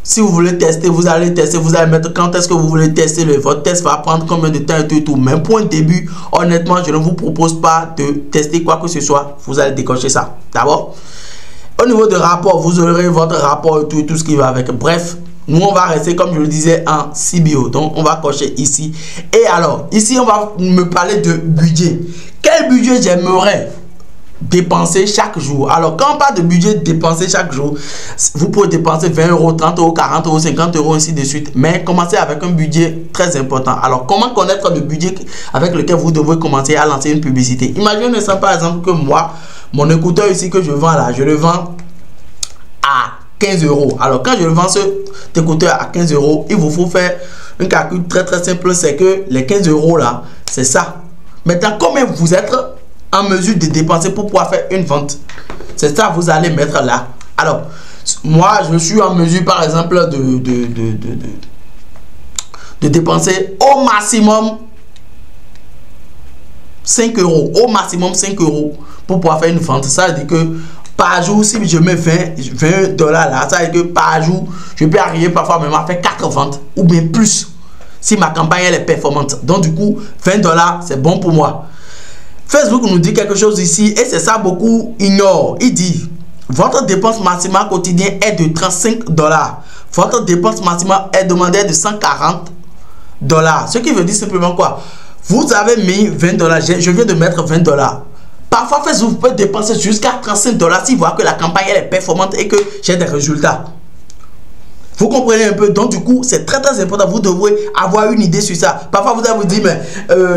Si vous voulez tester, vous allez tester, vous allez mettre quand est-ce que vous voulez tester. Votre test va prendre combien de temps et tout. Même pour un début, honnêtement, je ne vous propose pas de tester quoi que ce soit. Vous allez décocher ça. D'abord, au niveau de rapport, vous aurez votre rapport et tout ce qui va avec. Bref, nous on va rester comme je le disais en CBO. Donc on va cocher ici. Et alors, ici on va me parler de budget. Quel budget j'aimerais dépenser chaque jour? Alors quand on parle de budget dépenser chaque jour, vous pouvez dépenser 20 euros, 30 euros, 40 euros, 50 euros, ainsi de suite, mais commencez avec un budget très important. Alors comment connaître le budget avec lequel vous devez commencer à lancer une publicité? Imaginez ça par exemple que moi, mon écouteur ici que je vends là, je le vends à 15 euros. Alors quand je vends cet écouteur à 15 euros, il vous faut faire un calcul très simple, c'est que les 15 euros là, c'est ça. Maintenant combien vous êtes en mesure de dépenser pour pouvoir faire une vente? C'est ça vous allez mettre là. Alors moi je suis en mesure par exemple de dépenser au maximum 5 euros, au maximum 5 euros pour pouvoir faire une vente. Ça veut dire que par jour, si je mets 20 dollars là, ça veut dire que par jour, je peux arriver parfois même à faire 4 ventes ou bien plus si ma campagne elle est performante. Donc du coup, 20 dollars, c'est bon pour moi. Facebook nous dit quelque chose ici et c'est ça beaucoup ignorent. Il dit, votre dépense maximale quotidienne est de 35 dollars. Votre dépense maximale est demandée de 140 dollars. Ce qui veut dire simplement quoi? Vous avez mis 20 dollars, je viens de mettre 20 dollars. Parfois, Facebook peut dépenser jusqu'à 35 dollars s'il voit que la campagne elle est performante et que j'ai des résultats. Vous comprenez un peu? Donc, du coup, c'est très important. Vous devrez avoir une idée sur ça. Parfois, vous allez vous dire, mais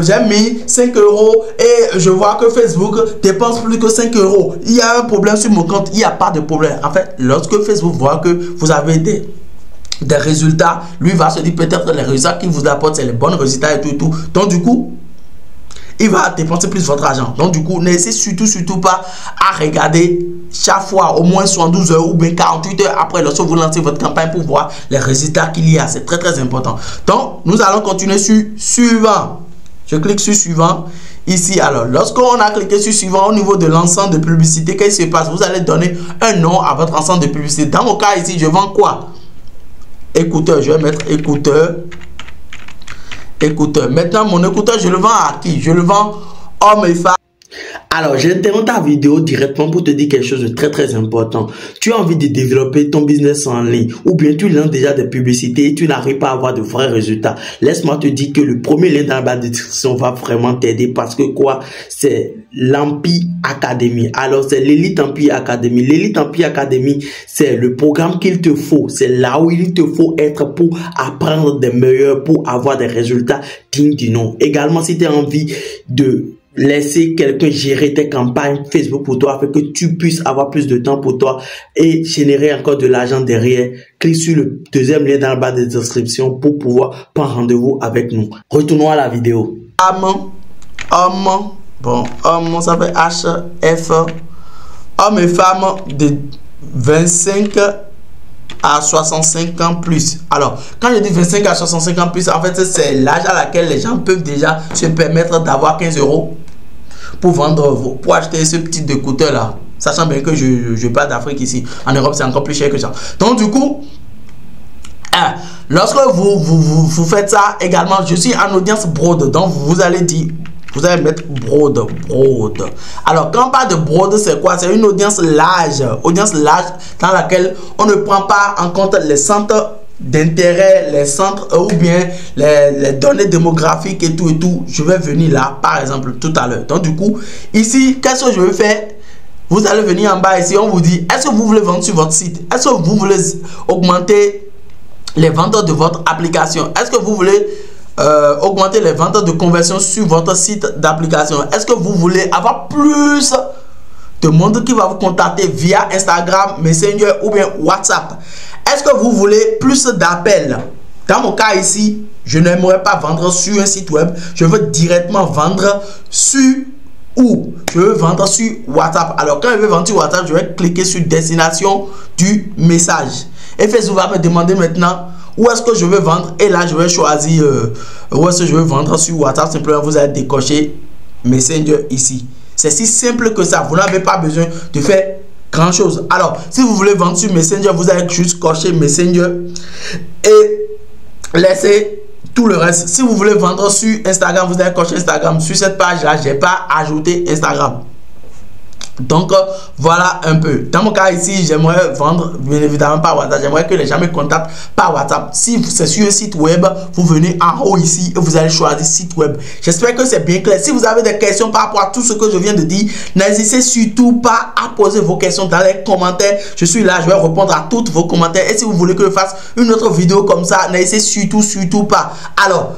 j'ai mis 5 euros et je vois que Facebook dépense plus que 5 euros. Il y a un problème sur mon compte. Il n'y a pas de problème. En fait, lorsque Facebook voit que vous avez des résultats, lui va se dire peut-être les résultats qu'il vous apporte, c'est les bons résultats et tout et tout. Donc, du coup, il va dépenser plus votre argent. Donc, du coup, n'hésitez surtout pas à regarder chaque fois au moins 72 heures ou bien 48 heures après lorsque vous lancez votre campagne pour voir les résultats qu'il y a. C'est très important. Donc, nous allons continuer sur suivant. Je clique sur suivant. Ici, alors, lorsqu'on a cliqué sur suivant au niveau de l'ensemble de publicité, qu'est-ce qui se passe? Vous allez donner un nom à votre ensemble de publicité. Dans mon cas ici, je vends quoi? Écouteur. Je vais mettre écouteur. Écouteur. Maintenant, mon écouteur, je le vends à qui? Je le vends hommes et femmes. Alors, j'interromps ta vidéo directement pour te dire quelque chose de très important. Tu as envie de développer ton business en ligne ou bien tu lances déjà des publicités et tu n'arrives pas à avoir de vrais résultats. Laisse-moi te dire que le premier lien dans la barre de description va vraiment t'aider parce que quoi? C'est l'Empire Academy. Alors, c'est l'Elite Empire Academy. L'Elite Empire Academy, c'est le programme qu'il te faut. C'est là où il te faut être pour apprendre des meilleurs, pour avoir des résultats dignes du nom. Également, si tu as envie de laisser quelqu'un gérer tes campagnes Facebook pour toi afin que tu puisses avoir plus de temps pour toi et générer encore de l'argent derrière, clique sur le deuxième lien dans la barre de description pour pouvoir prendre rendez-vous avec nous. Retournons à la vidéo. Homme, ça fait HF, hommes et femmes de 25 à 65 ans plus. Alors, quand je dis 25 à 65 ans plus, en fait, c'est l'âge à laquelle les gens peuvent déjà se permettre d'avoir 15 euros pour vendre, pour acheter ce petit écouteur là. Sachant bien que je parle d'Afrique ici. En Europe, c'est encore plus cher que ça. Donc, du coup, lorsque vous faites ça également, je suis en audience broad. Donc, vous allez dire, vous allez mettre broad. Alors, quand on parle de broad, c'est quoi? C'est une audience large dans laquelle on ne prend pas en compte les centres d'intérêt, les centres ou bien les données démographiques et tout. Je vais venir là, par exemple, tout à l'heure. Donc, du coup, ici, qu'est-ce que je vais faire? Vous allez venir en bas ici, on vous dit, est-ce que vous voulez vendre sur votre site? Est-ce que vous voulez augmenter les ventes de votre application? Est-ce que vous voulez augmenter les ventes de conversion sur votre site d'application? Est-ce que vous voulez avoir plus de monde qui va vous contacter via Instagram, Messenger ou bien WhatsApp? Est-ce que vous voulez plus d'appels? Dans mon cas ici, je n'aimerais pas vendre sur un site web. Je veux directement vendre sur je veux vendre sur WhatsApp. Alors, quand je veux vendre sur WhatsApp, je vais cliquer sur destination du message. Et Facebook va me demander maintenant où est-ce que je veux vendre. Et là, je vais choisir où est-ce que je veux vendre sur WhatsApp. Simplement, vous allez décocher Messenger ici. C'est si simple que ça. Vous n'avez pas besoin de faire grand chose. Alors, si vous voulez vendre sur Messenger, vous allez juste cocher Messenger et laisser tout le reste. Si vous voulez vendre sur Instagram, vous allez cocher Instagram. Sur cette page-là, je n'ai pas ajouté Instagram. Donc, voilà un peu. Dans mon cas ici, j'aimerais vendre, bien évidemment, par WhatsApp. J'aimerais que les gens me contactent par WhatsApp. Si c'est sur un site web, vous venez en haut ici et vous allez choisir site web. J'espère que c'est bien clair. Si vous avez des questions par rapport à tout ce que je viens de dire, n'hésitez surtout pas à poser vos questions dans les commentaires. Je suis là, je vais répondre à tous vos commentaires. Et si vous voulez que je fasse une autre vidéo comme ça, n'hésitez surtout pas. Alors,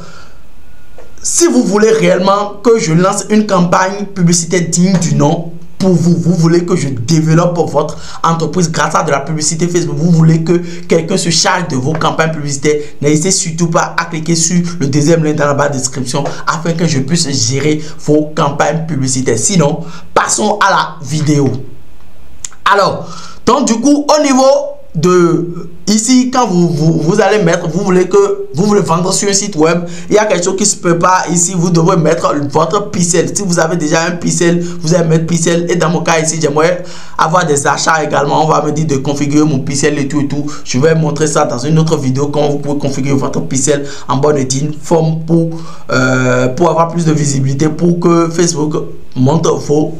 si vous voulez réellement que je lance une campagne publicitaire digne du nom, pour vous voulez que je développe votre entreprise grâce à de la publicité Facebook, vous voulez que quelqu'un se charge de vos campagnes publicitaires, n'hésitez surtout pas à cliquer sur le deuxième lien dans la barre de description afin que je puisse gérer vos campagnes publicitaires. Sinon, passons à la vidéo. Alors, donc du coup, au niveau ici, quand vous allez mettre, vous voulez vendre sur un site web, il y a quelque chose qui se peut pas. Ici, vous devez mettre votre pixel. Si vous avez déjà un pixel, vous allez mettre pixel. Et dans mon cas ici, j'aimerais avoir des achats également. On va me dire de configurer mon pixel et tout et tout. Je vais montrer ça dans une autre vidéo, comment vous pouvez configurer votre pixel en bonne et digne forme pour avoir plus de visibilité, pour que Facebook montre vos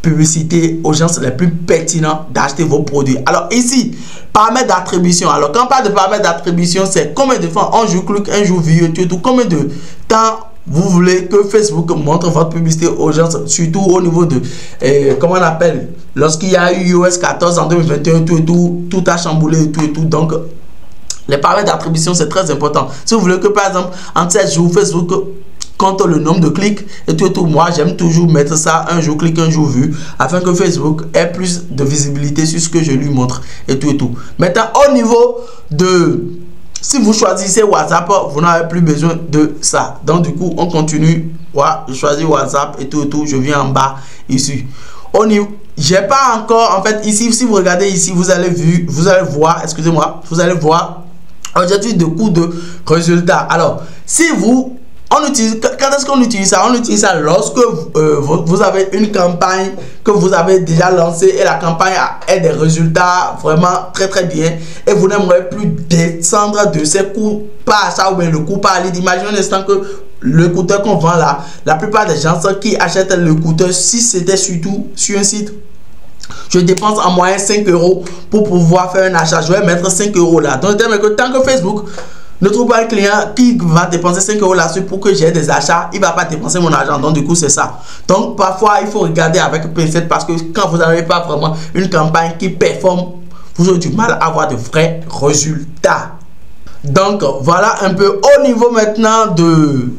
publicité aux gens les plus pertinents d'acheter vos produits. Alors ici, paramètres d'attribution. Alors quand on parle de paramètres d'attribution, c'est combien de fois un jour clic, un jour vue, tout, combien de temps vous voulez que Facebook montre votre publicité aux gens, surtout au niveau de, comment on appelle, lorsqu'il y a eu iOS 14 en 2021, tout a chamboulé et tout. Donc, les paramètres d'attribution, c'est très important. Si vous voulez que, par exemple, en 7 jours, Facebook compte le nombre de clics et tout, moi j'aime toujours mettre ça un jour clic, un jour vu, afin que Facebook ait plus de visibilité sur ce que je lui montre et tout. Maintenant, au niveau de, si vous choisissez WhatsApp, vous n'avez plus besoin de ça. Donc du coup, on continue. Voilà, je choisis WhatsApp et tout, je viens en bas ici. Au niveau, j'ai pas encore, en fait, ici, si vous regardez ici, vous allez voir, excusez-moi, vous allez voir objectif de coût de résultat. Alors, si vous quand est-ce qu'on utilise ça? On utilise ça lorsque vous avez une campagne que vous avez déjà lancée et la campagne a des résultats vraiment très bien et vous n'aimerez plus descendre de ces coûts par achat ou bien le coût par lead. Imaginez un instant que le coûteur qu'on vend là, la plupart des gens qui achètent le coûteur, si c'était surtout sur un site, je dépense en moyenne 5 € pour pouvoir faire un achat, je vais mettre 5 € là. Donc, tant que Facebook ne trouve pas un client qui va dépenser 5 € là-dessus pour que j'ai des achats, il ne va pas dépenser mon argent. Donc, du coup, c'est ça. Donc, parfois, il faut regarder avec pincette parce que quand vous n'avez pas vraiment une campagne qui performe, vous avez du mal à avoir de vrais résultats. Donc, voilà un peu au niveau maintenant de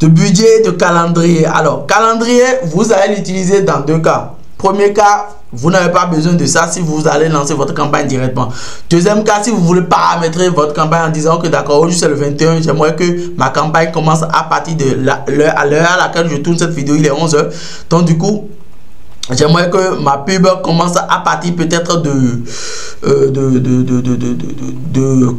budget, de calendrier. Alors, calendrier, vous allez l'utiliser dans deux cas. Premier cas, vous n'avez pas besoin de ça si vous allez lancer votre campagne directement. Deuxième cas, si vous voulez paramétrer votre campagne en disant que d'accord, aujourd'hui c'est le 21, j'aimerais que ma campagne commence à partir de l'heure à laquelle je tourne cette vidéo, il est 11 h. Donc du coup, j'aimerais que ma pub commence à partir peut-être de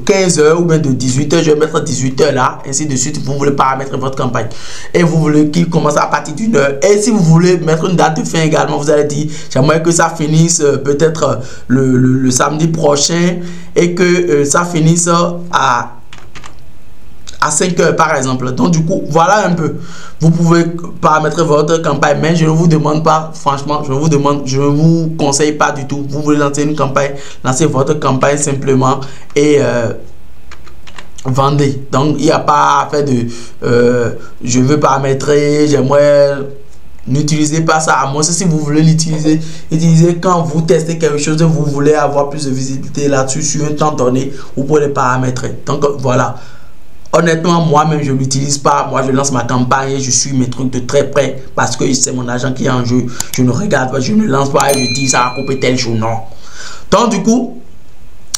15 h ou bien de 18 h. Je vais mettre 18 h là, ainsi de suite. Vous voulez paramétrer votre campagne et vous voulez qu'il commence à partir d'une heure. Et si vous voulez mettre une date de fin également, vous allez dire j'aimerais que ça finisse peut-être le samedi prochain et que ça finisse à 5 h par exemple. Donc du coup, voilà un peu. Vous pouvez paramétrer votre campagne, mais je ne vous demande pas, franchement, je ne vous conseille pas du tout. Vous voulez lancer une campagne, lancez votre campagne simplement et vendez. Donc il n'y a pas à faire de je veux paramétrer, j'aimerais. N'utilisez pas ça, à moins si vous voulez l'utiliser, utilisez quand vous testez quelque chose et vous voulez avoir plus de visibilité là-dessus sur un temps donné, vous pouvez les paramétrer. Donc voilà. Honnêtement, moi-même, je ne l'utilise pas. Moi, je lance ma campagne et je suis mes trucs de très près parce que c'est mon argent qui est en jeu. Je ne regarde pas, je ne lance pas et je dis ça a coupé tel jour. Non. Donc, du coup,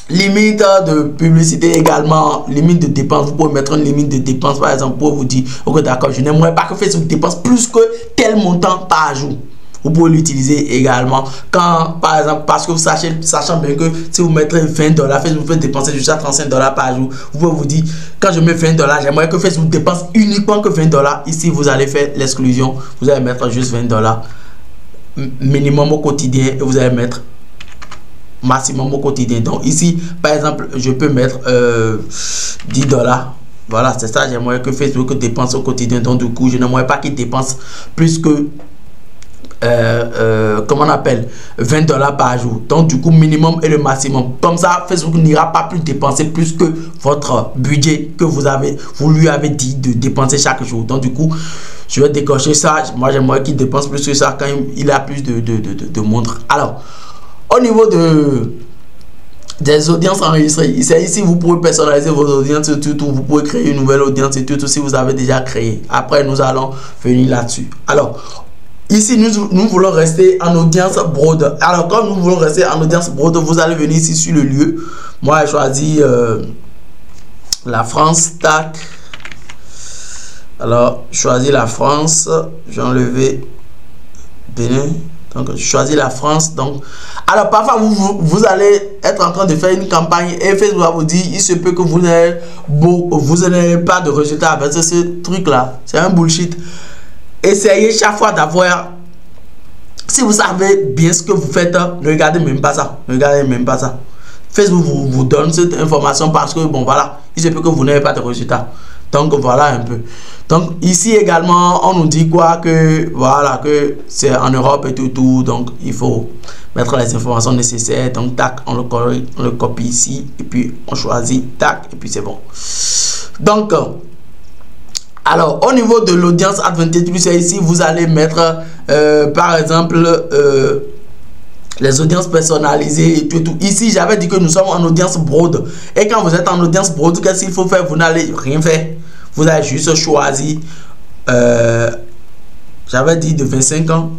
limite de publicité également, limite de dépenses. Vous pouvez mettre une limite de dépenses, par exemple, pour vous dire, ok, d'accord, je n'aimerais pas que Facebook dépense plus que tel montant par jour. Vous pouvez l'utiliser également quand, par exemple, parce que vous sachant bien que si vous mettez 20 $, Facebook peut dépenser jusqu'à 35 $ par jour. Vous pouvez vous dire, quand je mets 20 $, j'aimerais que Facebook dépense uniquement que 20 $. Ici, vous allez faire l'exclusion. Vous allez mettre juste 20 $ minimum au quotidien et vous allez mettre maximum au quotidien. Donc ici, par exemple, je peux mettre 10 $. Voilà, c'est ça. J'aimerais que Facebook dépense au quotidien. Donc du coup, je n'aimerais pas qu'il dépense plus que comment on appelle 20 $ par jour. Donc du coup minimum et le maximum, comme ça Facebook n'ira pas plus dépenser plus que votre budget que vous lui avez dit de dépenser chaque jour. Donc du coup je vais décocher ça. Moi j'aimerais qu'il dépense plus que ça quand il a plus de montres. Alors au niveau des audiences enregistrées, ici vous pouvez personnaliser vos audiences et tout, vous pouvez créer une nouvelle audience et tout si vous avez déjà créé. Après nous allons venir là-dessus. Alors ici, nous voulons rester en audience broad. Alors, comme nous voulons rester en audience broad, vous allez venir ici sur le lieu. Moi, j'ai choisi la France. Tac. Alors, choisis la France. J'ai enlevé Bénin. Donc, je choisis la France. Donc, alors, parfois, vous allez être en train de faire une campagne et Facebook va vous dire, il se peut que vous n'ayez pas de résultats avec ce truc-là. C'est un bullshit. Essayez chaque fois d'avoir... Si vous savez bien ce que vous faites, ne regardez même pas ça. Ne regardez même pas ça. Facebook vous donne cette information parce que, bon, voilà, il se peut que vous n'ayez pas de résultats. Donc, voilà un peu. Donc, ici également, on nous dit quoi? Que, voilà, que c'est en Europe et tout. Donc, il faut mettre les informations nécessaires. Donc, tac, on le copie ici. Et puis, on choisit, tac, et puis c'est bon. Donc, alors, au niveau de l'audience Advantage Plus, ici, vous allez mettre, par exemple, les audiences personnalisées et tout. Ici, j'avais dit que nous sommes en audience broad. Et quand vous êtes en audience broad, qu'est-ce qu'il faut faire? Vous n'allez rien faire. Vous avez juste choisi, j'avais dit de 25 ans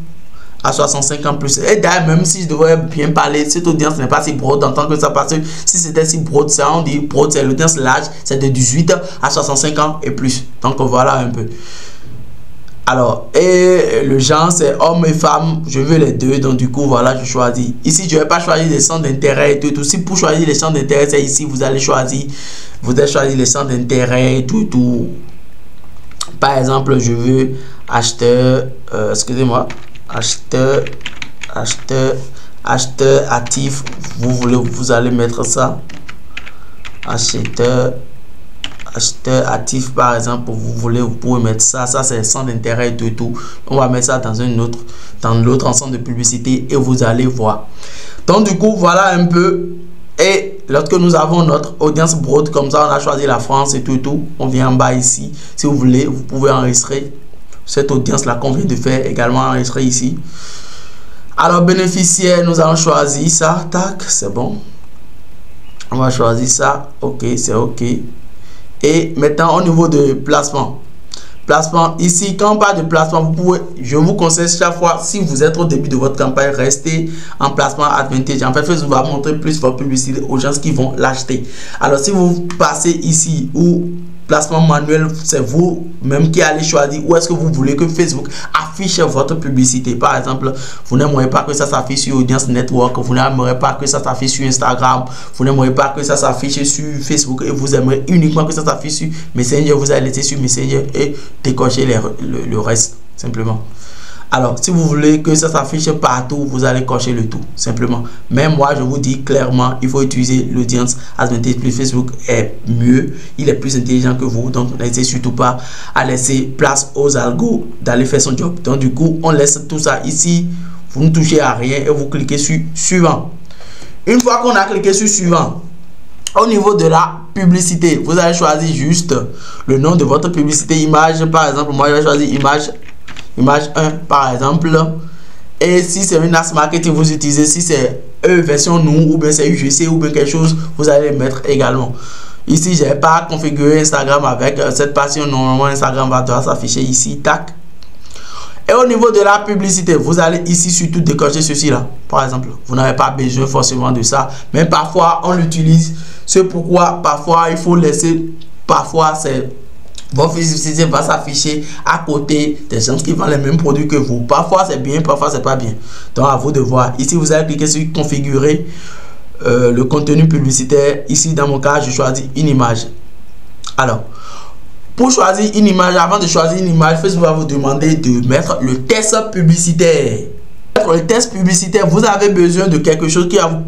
à 65 ans plus. Et d'ailleurs, même si je devrais bien parler, cette audience n'est pas si broad en tant que ça. Parce que si c'était si broad, ça, on dit broad, c'est l'audience large, c'est de 18 à 65 ans et plus. Donc voilà un peu. Alors, et le genre, c'est homme et femme. Je veux les deux. Donc, du coup, voilà, je choisis. Ici, je ne vais pas choisir les centres d'intérêt et tout. Si pour choisir les centres d'intérêt, c'est ici, vous allez choisir les centres d'intérêt et tout. Par exemple, je veux acheteur, excusez-moi, acheteur actif. Vous allez mettre ça. Acheteur actif, par exemple, vous pouvez mettre ça. Ça, c'est sans intérêt et tout. On va mettre ça dans l'autre ensemble de publicité et vous allez voir. Donc, du coup, voilà un peu. Et lorsque nous avons notre audience broad, comme ça, on a choisi la France et tout. On vient en bas ici. Si vous voulez, vous pouvez enregistrer cette audience-là qu'on vient de faire, également enregistrer ici. Alors, bénéficiaire, nous allons choisir ça. Tac, c'est bon. On va choisir ça. Ok, c'est ok. Et maintenant, au niveau de placement. Placement, ici, quand on parle de placement, je vous conseille chaque fois, si vous êtes au début de votre campagne, restez en placement Advantage. En fait, Facebook va montrer plus votre publicité aux gens qui vont l'acheter. Alors, si vous passez ici ou placement manuel, c'est vous-même qui allez choisir où est-ce que vous voulez que Facebook affiche votre publicité. Par exemple, vous n'aimeriez pas que ça s'affiche sur Audience Network, vous n'aimeriez pas que ça s'affiche sur Instagram, vous n'aimeriez pas que ça s'affiche sur Facebook et vous aimeriez uniquement que ça s'affiche sur Messenger, vous allez laisser sur Messenger et décocher le reste, simplement. Alors, si vous voulez que ça s'affiche partout, vous allez cocher le tout, simplement. Mais moi, je vous dis clairement, il faut utiliser l'audience Advantage Plus. Facebook est mieux, il est plus intelligent que vous. Donc, n'hésitez surtout pas à laisser place aux algos d'aller faire son job. Donc, du coup, on laisse tout ça ici. Vous ne touchez à rien et vous cliquez sur Suivant. Une fois qu'on a cliqué sur Suivant, au niveau de la publicité, vous allez choisir juste le nom de votre publicité. Image, par exemple, moi, je vais choisir image 1 par exemple. Et si c'est une as marketing, vous utilisez, si c'est version nous ou bien c'est UGC ou bien quelque chose, vous allez mettre également. Ici, je n'ai pas configuré Instagram avec cette page. Normalement, Instagram va devoir s'afficher ici, tac. Et au niveau de la publicité, vous allez ici surtout décocher ceci là. Par exemple, vous n'avez pas besoin forcément de ça, mais parfois on l'utilise. C'est pourquoi parfois il faut laisser, parfois c'est votre publicité va s'afficher à côté des gens qui vendent les mêmes produits que vous. Parfois c'est bien, parfois c'est pas bien. Donc à vous de voir. Ici vous allez cliquer sur configurer le contenu publicitaire. Ici dans mon cas je choisis une image. Alors pour choisir une image, avant de choisir une image, Facebook va vous demander de mettre le test publicitaire. Pour le test publicitaire, vous avez besoin de quelque chose qui va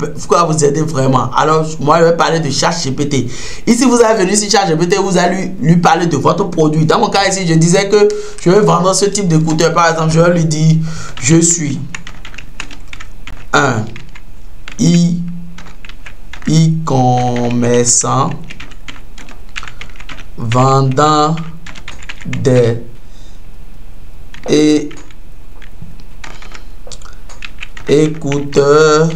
vous aider vraiment. Alors, moi, je vais parler de ChatGPT. Ici, vous allez venir sur ChatGPT, vous allez lui parler de votre produit. Dans mon cas ici, je disais que je vais vendre ce type d'écouteur. Par exemple, je vais lui dire, je suis un e-commerçant vendant des écouteurs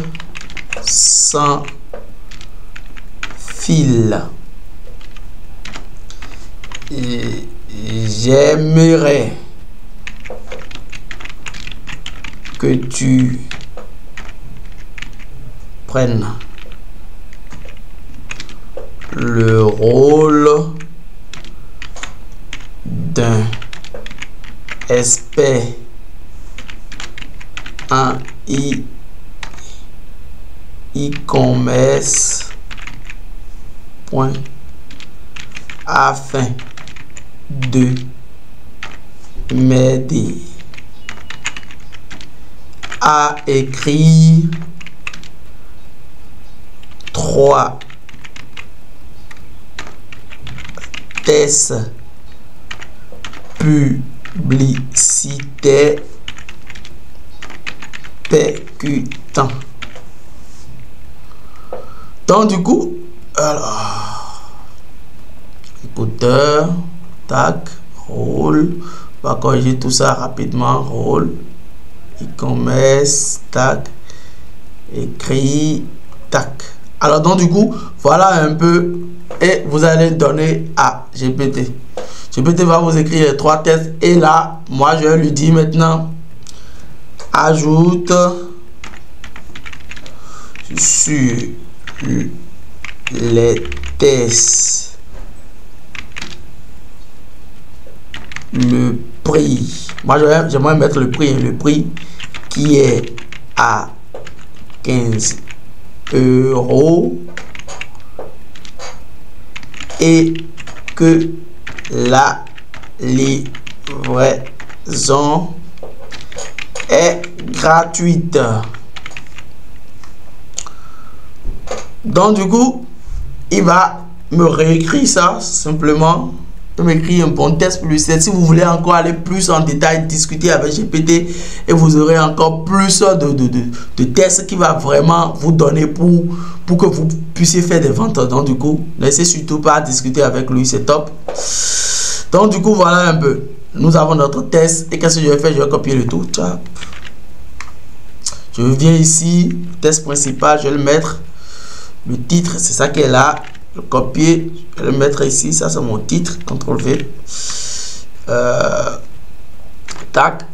sans fil. J'aimerais que tu prennes le rôle d'un expert un e-commerce afin de m'aider à écrire 3 tests publicitaires percutants. Donc du coup, alors, écouteur, tac, rôle, on va corriger tout ça rapidement, rôle, e-commerce, tac, écrit, tac. Alors donc du coup, voilà un peu, et vous allez donner à GPT. GPT va vous écrire les 3 tests, et là, moi je vais lui dire maintenant, ajoute sur les tests le prix. Moi j'aimerais mettre le prix qui est à 15 € et que la livraison est gratuite. Donc du coup, il va me réécrire ça simplement. Il m'écrit un bon test publicitaire. Si vous voulez encore aller plus en détail, discuter avec GPT, et vous aurez encore plus de tests qui va vraiment vous donner pour que vous puissiez faire des ventes. Donc du coup, laissez surtout pas discuter avec lui, c'est top. Donc du coup, voilà un peu. Nous avons notre test, et qu'est-ce que je vais faire? Je vais copier le tout. Je viens ici, test principal, je vais le mettre. Le titre, c'est ça qui est là. Le copier, je vais le mettre ici. Ça, c'est mon titre. CTRL V. Tac.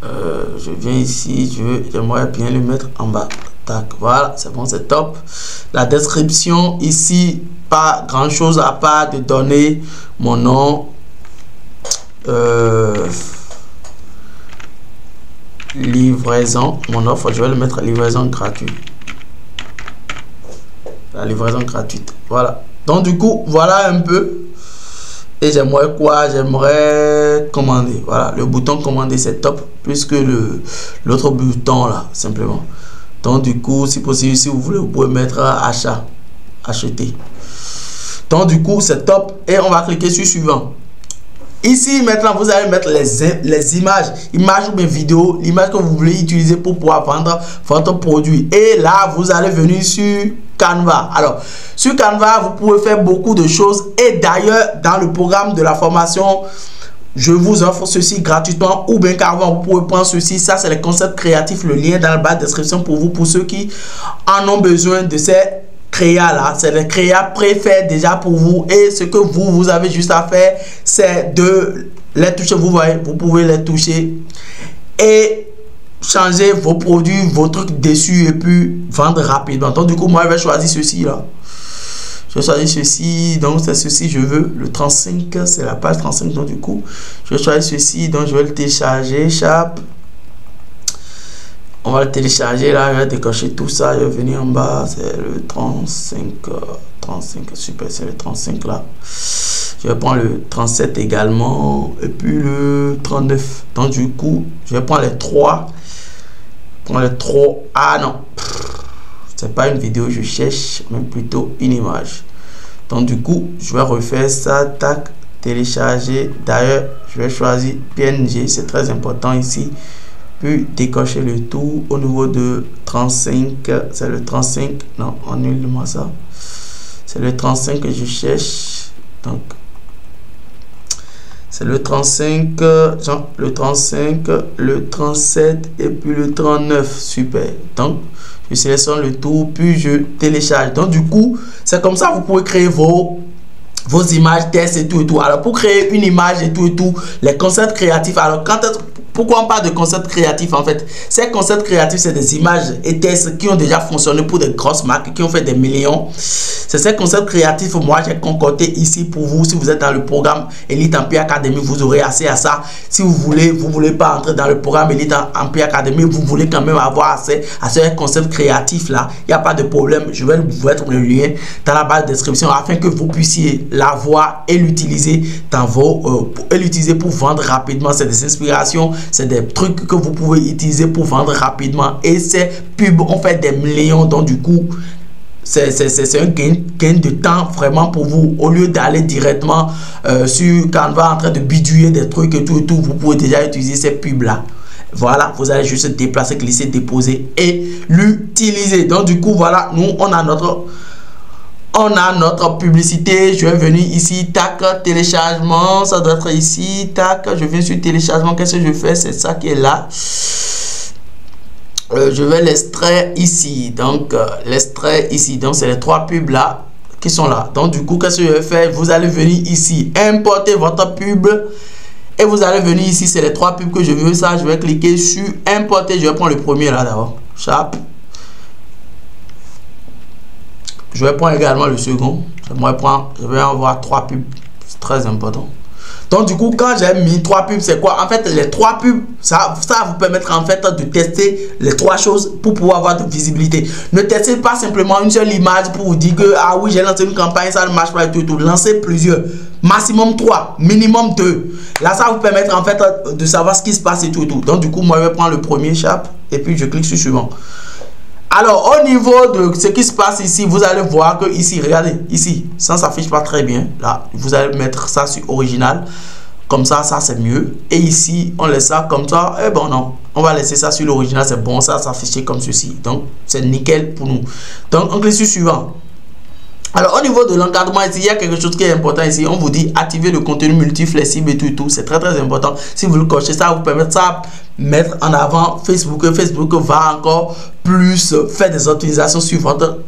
Je viens ici. J'aimerais bien le mettre en bas. Tac. Voilà, c'est bon, c'est top. La description, ici, pas grand chose à part de donner mon nom. Livraison. Mon offre, je vais le mettre livraison gratuite. La livraison gratuite. Voilà. Donc du coup, voilà un peu. Et j'aimerais quoi? J'aimerais commander. Voilà. Le bouton commander, c'est top. Plus que l'autre bouton là, simplement. Donc du coup, si possible, si vous voulez, vous pouvez mettre achat. Acheter. Donc du coup, c'est top. Et on va cliquer sur suivant. Ici, maintenant, vous allez mettre les images ou bien vidéos, l'image que vous voulez utiliser pour pouvoir vendre votre produit. Et là, vous allez venir sur Canva. Alors, sur Canva, vous pouvez faire beaucoup de choses. Et d'ailleurs, dans le programme de la formation, je vous offre ceci gratuitement, ou bien carrément, vous pouvez prendre ceci. Ça, c'est les concepts créatifs. Le lien dans la barre de description pour vous, pour ceux qui en ont besoin de ces créa là, c'est le créa préfet déjà pour vous, et ce que vous avez juste à faire, c'est de les toucher. Vous voyez, vous pouvez les toucher et changer vos produits, vos trucs dessus, et puis vendre rapidement. Donc du coup, moi je vais choisir ceci là. Je vais choisir ceci, donc c'est ceci, je veux le 35, c'est la page 35. Donc du coup, je vais choisir ceci, donc je vais le télécharger. Sharp. On va le télécharger là, je vais décocher tout ça, je vais venir en bas, c'est le 35, 35, super, c'est le 35 là. Je vais prendre le 37 également, et puis le 39. Donc du coup, je vais prendre les 3. Ah non, c'est pas une vidéo, je cherche, mais plutôt une image. Donc du coup, je vais refaire ça, tac, télécharger. D'ailleurs, je vais choisir PNG, c'est très important ici. Puis décocher le tout au niveau de 35, c'est le 35, non, annule-moi ça, c'est le 35 que je cherche. Donc c'est le 35, le 35, le 37 et puis le 39, super. Donc je sélectionne le tout, puis je télécharge. Donc du coup, c'est comme ça vous pouvez créer vos images, tests et tout et tout. Alors pour créer une image et tout, les concepts créatifs, alors Pourquoi on parle de concept créatif en fait? Ces concepts créatifs, c'est des images et textes qui ont déjà fonctionné pour des grosses marques, qui ont fait des millions. C'est ces concepts créatifs, moi j'ai concocté ici pour vous. Si vous êtes dans le programme Elite Empire Academy, vous aurez accès à ça. Si vous voulez pas entrer dans le programme Elite Empire Academy, vous voulez quand même avoir accès à ces concepts créatifs là, il n'y a pas de problème. Je vais vous mettre le lien dans la barre de description afin que vous puissiez l'avoir et l'utiliser dans l'utiliser pour vendre rapidement. C'est des inspirations, c'est des trucs que vous pouvez utiliser pour vendre rapidement, et ces pubs ont fait des millions. Donc du coup c'est un gain de temps vraiment pour vous. Au lieu d'aller directement sur Canva en train de bidouiller des trucs et tout, vous pouvez déjà utiliser ces pubs là. Voilà, vous allez juste déplacer, glisser, déposer et l'utiliser. Donc du coup voilà, nous on a notre publicité. Je vais venir ici, tac, téléchargement, ça doit être ici, tac, je viens sur téléchargement. Qu'est-ce que je fais? C'est ça qui est là. Je vais l'extraire ici. Donc l'extrait ici, donc c'est les 3 pubs là qui sont là. Donc du coup, qu'est-ce que je vais faire? Vous allez venir ici, importer votre pub, et vous allez venir ici, c'est les 3 pubs que je veux. Ça, je vais cliquer sur importer. Je vais prendre le premier là d'abord, Sharp. Je vais prendre également le second. Je vais avoir 3 pubs. C'est très important. Donc du coup, quand j'ai mis 3 pubs, c'est quoi? En fait, les 3 pubs, ça va vous permettre en fait de tester les 3 choses pour pouvoir avoir de visibilité. Ne testez pas simplement une seule image pour vous dire que ah oui, j'ai lancé une campagne, ça ne marche pas et tout. Lancez plusieurs, maximum 3, minimum 2. Là, ça va vous permettre en fait de savoir ce qui se passe et tout. Donc du coup, moi je vais prendre le premier Sharp et puis je clique sur suivant. Alors, au niveau de ce qui se passe ici, vous allez voir que ici, regardez, ici, ça ne s'affiche pas très bien. Là, vous allez mettre ça sur original. Comme ça c'est mieux. Et ici, on laisse ça comme ça. Eh bon, non, on va laisser ça sur l'original. C'est bon, ça s'affiche comme ceci. Donc, c'est nickel pour nous. Donc, on clique sur suivant. Alors, au niveau de l'encadrement, ici, il y a quelque chose qui est important ici. On vous dit activer le contenu multi-flexible et tout et tout. C'est très, très important. Si vous le cochez, ça va vous permettre ça mettre en avant Facebook. Facebook va encore plus faire des optimisations sur votre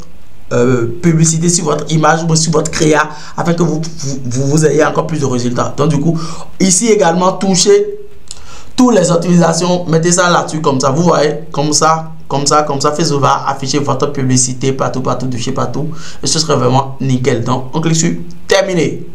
publicité, sur votre image ou sur votre créa, afin que vous ayez encore plus de résultats. Donc, du coup, ici également, touchez toutes les optimisations. Mettez ça là-dessus comme ça. Vous voyez, comme ça. Facebook va afficher votre publicité partout, toucher partout, et ce serait vraiment nickel. Donc on clique sur terminer.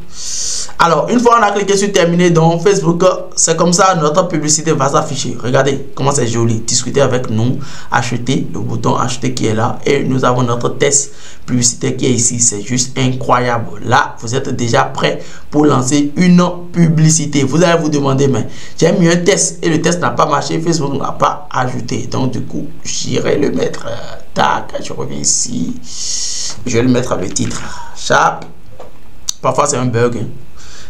Alors une fois on a cliqué sur terminer, donc Facebook, c'est comme ça notre publicité va s'afficher. Regardez comment c'est joli. Discuter avec nous, acheter, le bouton acheter qui est là, et nous avons notre test publicitaire qui est ici. C'est juste incroyable. Là vous êtes déjà prêt pour lancer une publicité. Vous allez vous demander, mais j'ai mis un test et le test n'a pas marché, Facebook n'a pas ajouté. Donc du coup j'irai le mettre, tac, je reviens ici, je vais le mettre à le titre Sharp. Parfois c'est un bug, hein.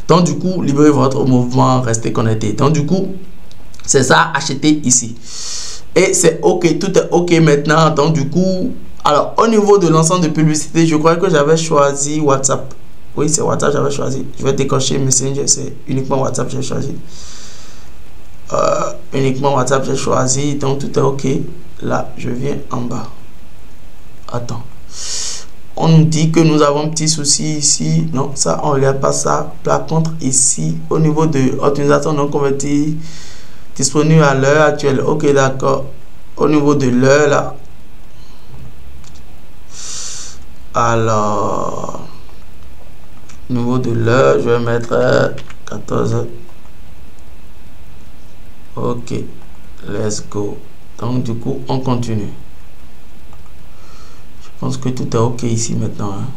Donc du coup, libérez votre mouvement, restez connecté. Donc du coup, c'est ça, acheter ici. Et c'est ok, tout est ok maintenant. Donc du coup, alors au niveau de l'ensemble de publicité, je crois que j'avais choisi WhatsApp. Oui, c'est WhatsApp, j'avais choisi. Je vais décocher Messenger, c'est uniquement WhatsApp, j'ai choisi. Uniquement WhatsApp, j'ai choisi. Donc tout est ok. Là, je viens en bas. Attends. On nous dit que nous avons un petit souci ici. Non, ça, on ne regarde pas ça. Par contre, ici, au niveau de l'utilisation non convertie, disponible à l'heure actuelle. Ok, d'accord. Au niveau de l'heure, là. Alors, au niveau de l'heure, je vais mettre 14h. Ok, let's go. Donc, du coup, on continue. Je pense que tout est ok ici maintenant, hein.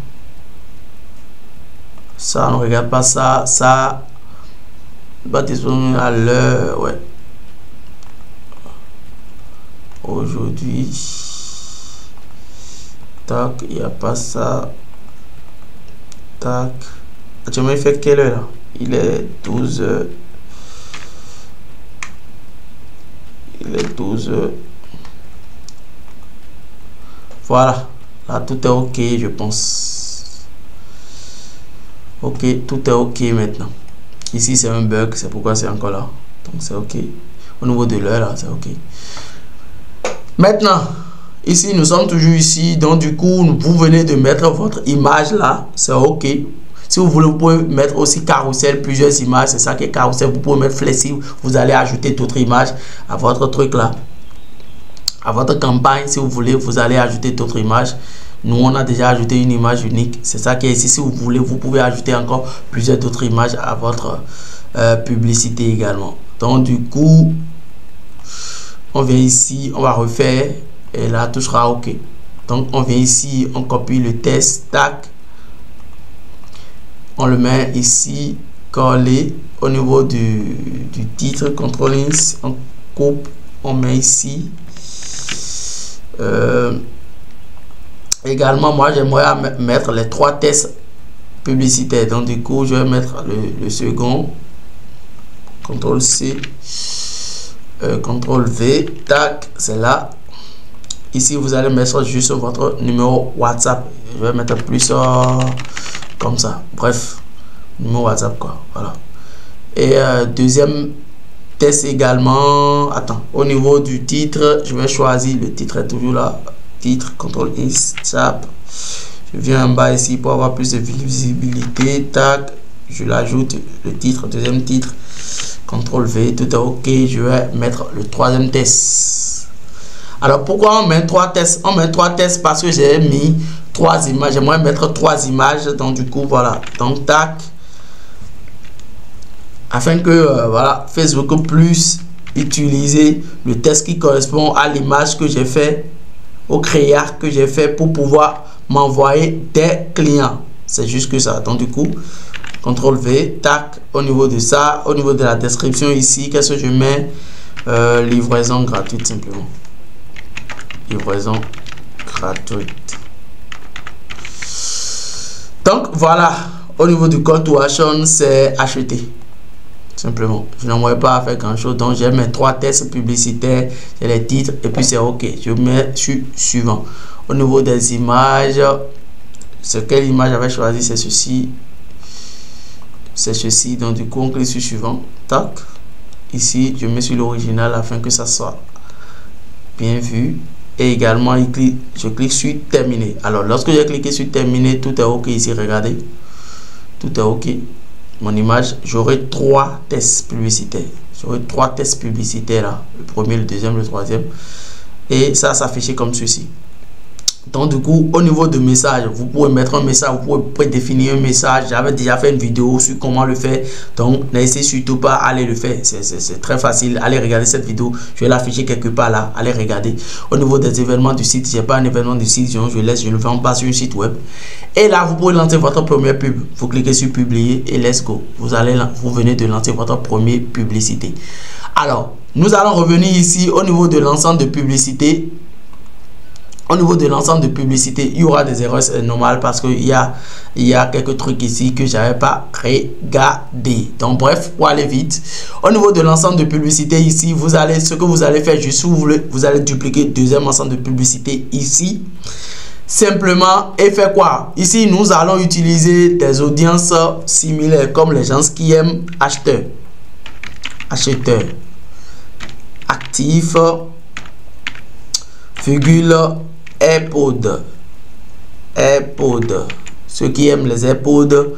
Ça, on ne regarde pas ça. Ça va disponible à l'heure, ouais. Aujourd'hui, tac, il n'y a pas ça. Tac. Actuellement, il fait quelle heure là? Il est 12h. Il est 12h. Voilà. Là, tout est ok, je pense. Ok, tout est ok maintenant. Ici, c'est un bug, c'est pourquoi c'est encore là. Donc, c'est ok. Au niveau de l'heure, là, c'est ok. Maintenant, ici, nous sommes toujours ici. Donc, du coup, vous venez de mettre votre image là. C'est ok. Si vous voulez, vous pouvez mettre aussi carrousel, plusieurs images. C'est ça qui est carrousel. Vous pouvez mettre flexible. Vous allez ajouter d'autres images à votre truc là. À votre campagne, si vous voulez, vous allez ajouter d'autres images. Nous, on a déjà ajouté une image unique. C'est ça qui est ici. Si vous voulez, vous pouvez ajouter encore plusieurs d'autres images à votre publicité également. Donc, du coup, on vient ici, on va refaire et là, tout sera OK. Donc, on vient ici, on copie le test, tac. On le met ici, collé au niveau du titre, CTRL-INS, on coupe, on met ici. Également, moi, j'aimerais mettre les 3 tests publicitaires. Donc, du coup, je vais mettre le second. CTRL-C, CTRL-V, tac, c'est là. Ici, vous allez mettre juste votre numéro WhatsApp. Je vais mettre plus comme ça. Bref, numéro WhatsApp, quoi. Voilà. Et deuxième test également. Attends, au niveau du titre, je vais choisir. Le titre est toujours là. Titre, CTRL-X, tap. Je viens en bas ici pour avoir plus de visibilité. Tac, je l'ajoute. Le titre, deuxième titre. CTRL-V, tout est OK. Je vais mettre le troisième test. Alors, pourquoi on met 3 tests? On met 3 tests parce que j'ai mis 3 images. J'aimerais mettre 3 images. Donc, du coup, voilà. Donc, tac. Afin que, voilà, Facebook puisse utiliser le test qui correspond à l'image que j'ai fait, au créa que j'ai fait pour pouvoir m'envoyer des clients. C'est juste que ça. Donc, du coup, CTRL-V, tac. Au niveau de ça, au niveau de la description ici, qu'est-ce que je mets? Livraison gratuite, simplement. Livraison gratuite. Donc voilà, au niveau du call to action, c'est acheter. Simplement, je n'aimerais pas faire grand chose. Donc j'ai mes 3 tests publicitaires, j'ai les titres et puis c'est OK. Je mets sur suivant. Au niveau des images, quelle image j'avais choisi? C'est ceci. C'est ceci. Donc du coup, on clique sur suivant. Tac. Ici, je mets sur l'original afin que ça soit bien vu. Et également, je clique sur terminer. Alors, lorsque j'ai cliqué sur terminer, tout est OK ici. Regardez. Tout est OK. Mon image, j'aurai 3 tests publicitaires. J'aurai 3 tests publicitaires là. Le premier, le deuxième, le troisième. Et ça s'affiche comme ceci. Donc, du coup, au niveau de message, vous pouvez mettre un message, vous pouvez prédéfinir un message. J'avais déjà fait une vidéo sur comment le faire. Donc, n'hésitez surtout pas à aller le faire. C'est très facile. Allez regarder cette vidéo. Je vais l'afficher quelque part là. Allez regarder. Au niveau des événements du site, j'ai pas un événement du site. Je le fais en bas sur un site web. Et là, vous pouvez lancer votre première pub. Vous cliquez sur publier et let's go. Vous venez de lancer votre première publicité. Alors, nous allons revenir ici au niveau de l'ensemble de publicité. Au niveau de l'ensemble de publicité, il y aura des erreurs, c'est normal parce qu'il y a quelques trucs ici que j'avais pas regardé. Donc bref, pour aller vite, au niveau de l'ensemble de publicité ici, ce que vous allez faire juste, vous allez dupliquer le deuxième ensemble de publicité ici. Simplement, et faire quoi? Ici, nous allons utiliser des audiences similaires comme les gens qui aiment acheteurs, actifs, virgule, AirPods, ceux qui aiment les AirPods.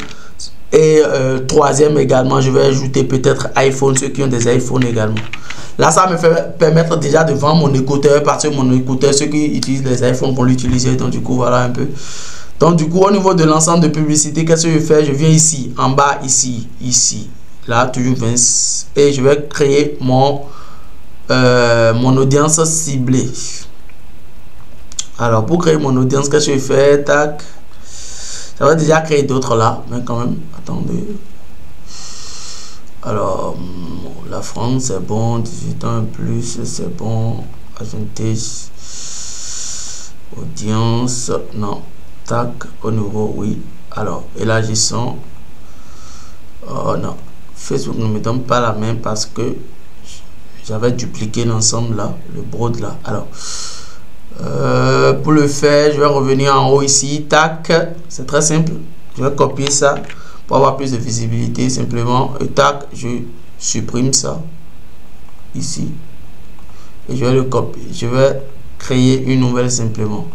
Et troisième également, je vais ajouter peut-être iPhone, ceux qui ont des iPhones également. Là, ça me fait permettre déjà de vendre mon écouteur parce que mon écouteur, ceux qui utilisent les iPhones vont l'utiliser. Donc, du coup, voilà un peu. Donc, du coup, au niveau de l'ensemble de publicité, qu'est-ce que je fais? Je viens ici, en bas, ici. Là, toujours 20. Et je vais créer mon audience ciblée. Alors, pour créer mon audience, qu'est-ce que je fais? Tac. J'avais déjà créé d'autres là, mais quand même, attendez. Alors, la France, c'est bon. 18 ans et plus, c'est bon. Ajouter audience, non. Tac, au nouveau, oui. Alors, élargissons. Oh non. Facebook ne me donne pas la main parce que j'avais dupliqué l'ensemble là, le broad là. Alors, pour le faire, je vais revenir en haut ici, tac, c'est très simple, je vais copier ça pour avoir plus de visibilité simplement, et tac, je supprime ça ici et je vais le copier, je vais créer une nouvelle simplement,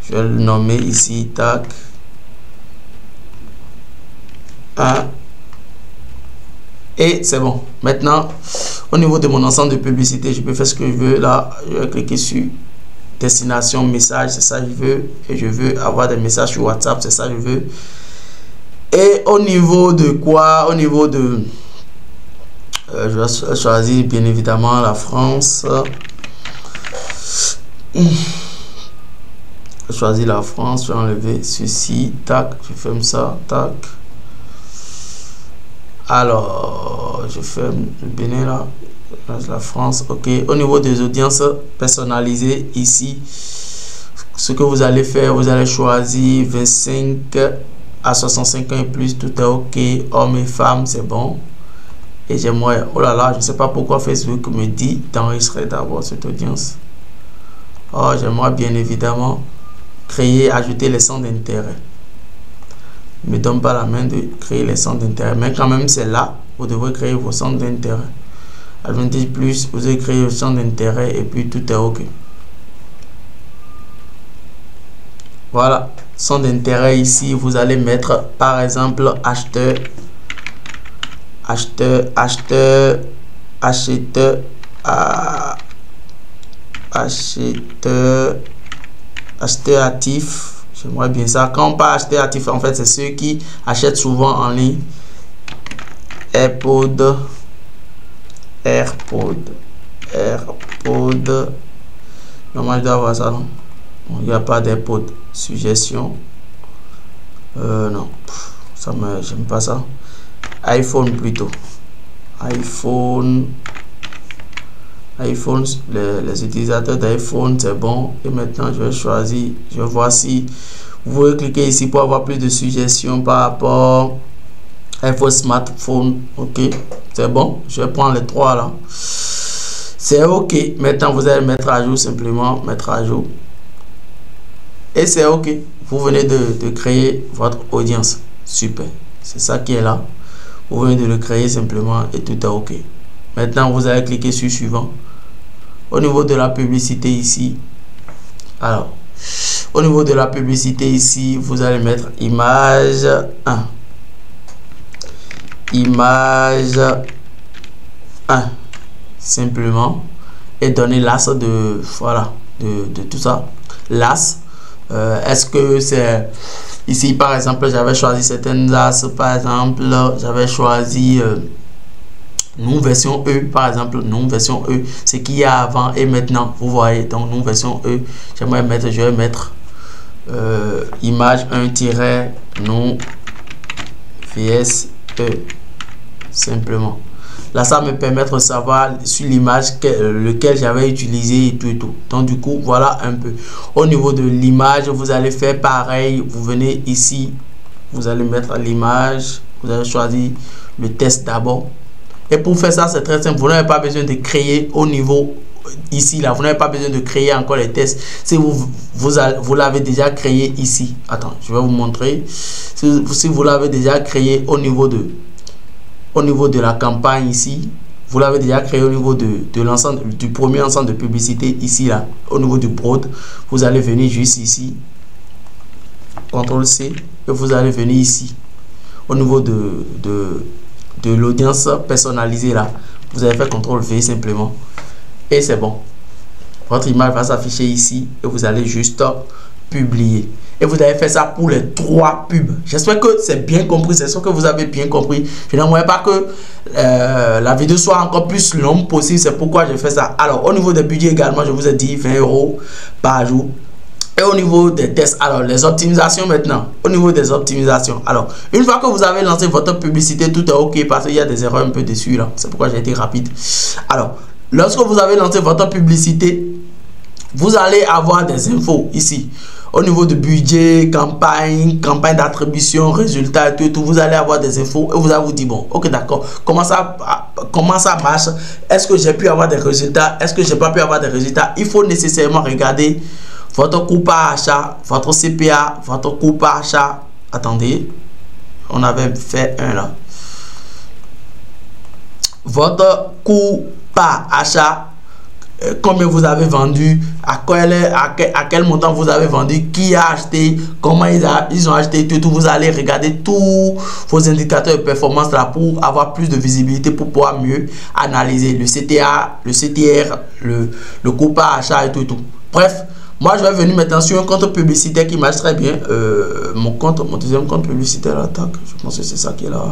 je vais le nommer ici, tac, 1. Et c'est bon. Maintenant, au niveau de mon ensemble de publicité, je peux faire ce que je veux. Là, je vais cliquer sur destination, message, c'est ça que je veux. Et je veux avoir des messages sur WhatsApp, c'est ça que je veux. Et au niveau de quoi? Au niveau de... je vais choisir bien évidemment la France. Je vais choisir la France, je vais enlever ceci. Tac, je ferme ça. Tac. Alors, je ferme le Bénin là. La France, ok. Au niveau des audiences personnalisées, ici, ce que vous allez faire, vous allez choisir 25 à 65 ans et plus, tout est ok. Hommes et femmes, c'est bon. Et j'aimerais, oh là là, je ne sais pas pourquoi Facebook me dit d'enregistrer d'abord cette audience. Oh, j'aimerais bien évidemment créer, ajouter les centres d'intérêt. Ne me donne pas la main de créer les centres d'intérêt, mais quand même c'est là, vous devrez créer vos centres d'intérêt. Advantage plus, vous avez créé le centre d'intérêt et puis tout est ok. Voilà, centre d'intérêt ici, vous allez mettre par exemple acheteur, acheteur, acheteur, acheteur, acheteur, acheteur actif. J'aimerais bien ça. Quand on parle acheteur actif, en fait, c'est ceux qui achètent souvent en ligne. AirPod. Normalement, je dois avoir ça, non? Bon, il n'y a pas d'AirPod. Suggestion. Non. Ça me... J'aime pas ça. iPhone plutôt. iPhone. Les utilisateurs d'iPhone, c'est bon. Et maintenant, je vais choisir. Je vais voir si vous pouvez cliquer ici pour avoir plus de suggestions par rapport à iPhone smartphone. Ok, c'est bon. Je vais prendre les trois là. C'est ok. Maintenant, vous allez mettre à jour simplement. Mettre à jour. Et c'est ok. Vous venez de créer votre audience. Super. C'est ça qui est là. Vous venez de le créer simplement et tout est ok. Maintenant, vous allez cliquer sur suivant. Au niveau de la publicité ici, alors, au niveau de la publicité ici, vous allez mettre image 1. Image 1. Simplement. Et donner l'as de, voilà, de tout ça. L'as. Est-ce que c'est... Ici, par exemple, j'avais choisi certaines as. Par exemple, j'avais choisi... nous version E, par exemple, nous version E, ce qu'il y a avant et maintenant, vous voyez, donc nous version E, j'aimerais mettre, je vais mettre image 1-nous vs E, simplement. Là, ça me permet de savoir sur l'image lequel j'avais utilisé et tout et tout. Donc, du coup, voilà un peu. Au niveau de l'image, vous allez faire pareil, vous venez ici, vous allez mettre l'image, vous allez choisir le test d'abord. Et pour faire ça, c'est très simple. Vous n'avez pas besoin de créer au niveau ici, là. Vous n'avez pas besoin de créer encore les tests. Si vous l'avez déjà créé ici. Attends, je vais vous montrer. Si vous l'avez déjà créé au niveau de la campagne ici, vous l'avez déjà créé au niveau de l'ensemble, du premier ensemble de publicité ici, là. Au niveau du broad, vous allez venir juste ici. CTRL-C. Et vous allez venir ici. Au niveau de l'audience personnalisée là, vous allez faire CTRL-V simplement et c'est bon. Votre image va s'afficher ici et vous allez juste publier. Et vous avez fait ça pour les 3 pubs. J'espère que c'est bien compris, c'est sûr que vous avez bien compris. Je n'aimerais pas que la vidéo soit encore plus longue possible, c'est pourquoi je fais ça. Alors, au niveau des budgets également, je vous ai dit 20 € par jour. Et au niveau des tests, alors les optimisations maintenant, au niveau des optimisations, alors une fois que vous avez lancé votre publicité, tout est ok parce qu'il y a des erreurs un peu dessus là, c'est pourquoi j'ai été rapide. Alors, lorsque vous avez lancé votre publicité, vous allez avoir des infos ici. Au niveau de budget, campagne d'attribution, résultats et tout, vous allez avoir des infos et vous allez vous dire, bon, ok d'accord, comment ça marche? Est-ce que j'ai pu avoir des résultats? Est-ce que j'ai pas pu avoir des résultats? Il faut nécessairement regarder votre coût par achat, votre CPA, votre coût par achat. Attendez, on avait fait un là. Votre coût par achat, combien vous avez vendu, à quel montant vous avez vendu, qui a acheté, comment ils ont acheté, tout. Vous allez regarder tous vos indicateurs de performance là pour avoir plus de visibilité, pour pouvoir mieux analyser le CTA, le CTR, le coût par achat et tout. Bref, moi je vais venir maintenant sur un compte publicitaire qui marche très bien. Mon deuxième compte publicitaire, attaque, je pense que c'est ça qui est là.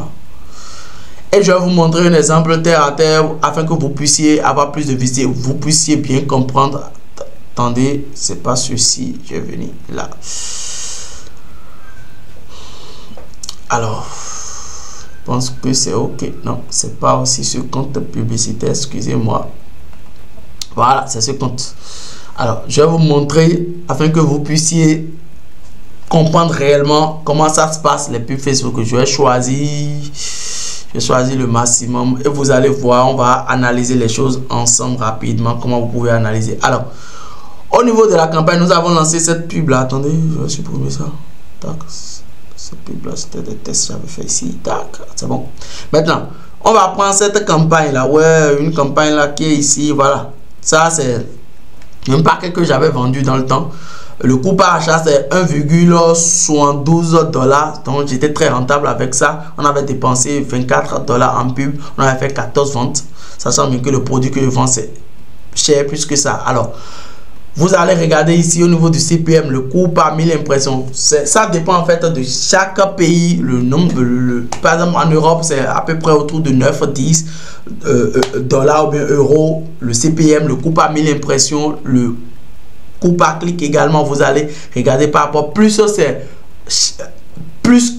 Et je vais vous montrer un exemple terre à terre afin que vous puissiez avoir plus de visites, vous puissiez bien comprendre. Attendez, c'est pas ceci, je vais venir là. Alors, je pense que c'est ok. Non, c'est pas aussi ce compte publicitaire, excusez-moi. Voilà, c'est ce compte. Alors, je vais vous montrer afin que vous puissiez comprendre réellement comment ça se passe, les pubs Facebook que je vais choisir. Je choisis le maximum et vous allez voir, on va analyser les choses ensemble rapidement, comment vous pouvez analyser. Alors, au niveau de la campagne, nous avons lancé cette pub là. Attendez, je vais supprimer ça. Tac, cette pub là, c'était des tests que j'avais fait ici. Tac, c'est bon. Maintenant, on va prendre cette campagne là. Ouais, une campagne là qui est ici. Voilà. Ça, c'est un paquet que j'avais vendu dans le temps. Le coût par achat, c'est 1,72 $. Donc, j'étais très rentable avec ça. On avait dépensé 24 $ en pub. On avait fait 14 ventes. Sachant bien que le produit que je vends, c'est cher plus que ça. Alors, vous allez regarder ici au niveau du CPM, le coût par 1000 impressions. Ça dépend en fait de chaque pays. Le nombre, par exemple, en Europe, c'est à peu près autour de 9-10 $ ou bien euros. Le CPM, le coût par 1000 impressions, le coût par clic également, vous allez regarder par rapport, plus que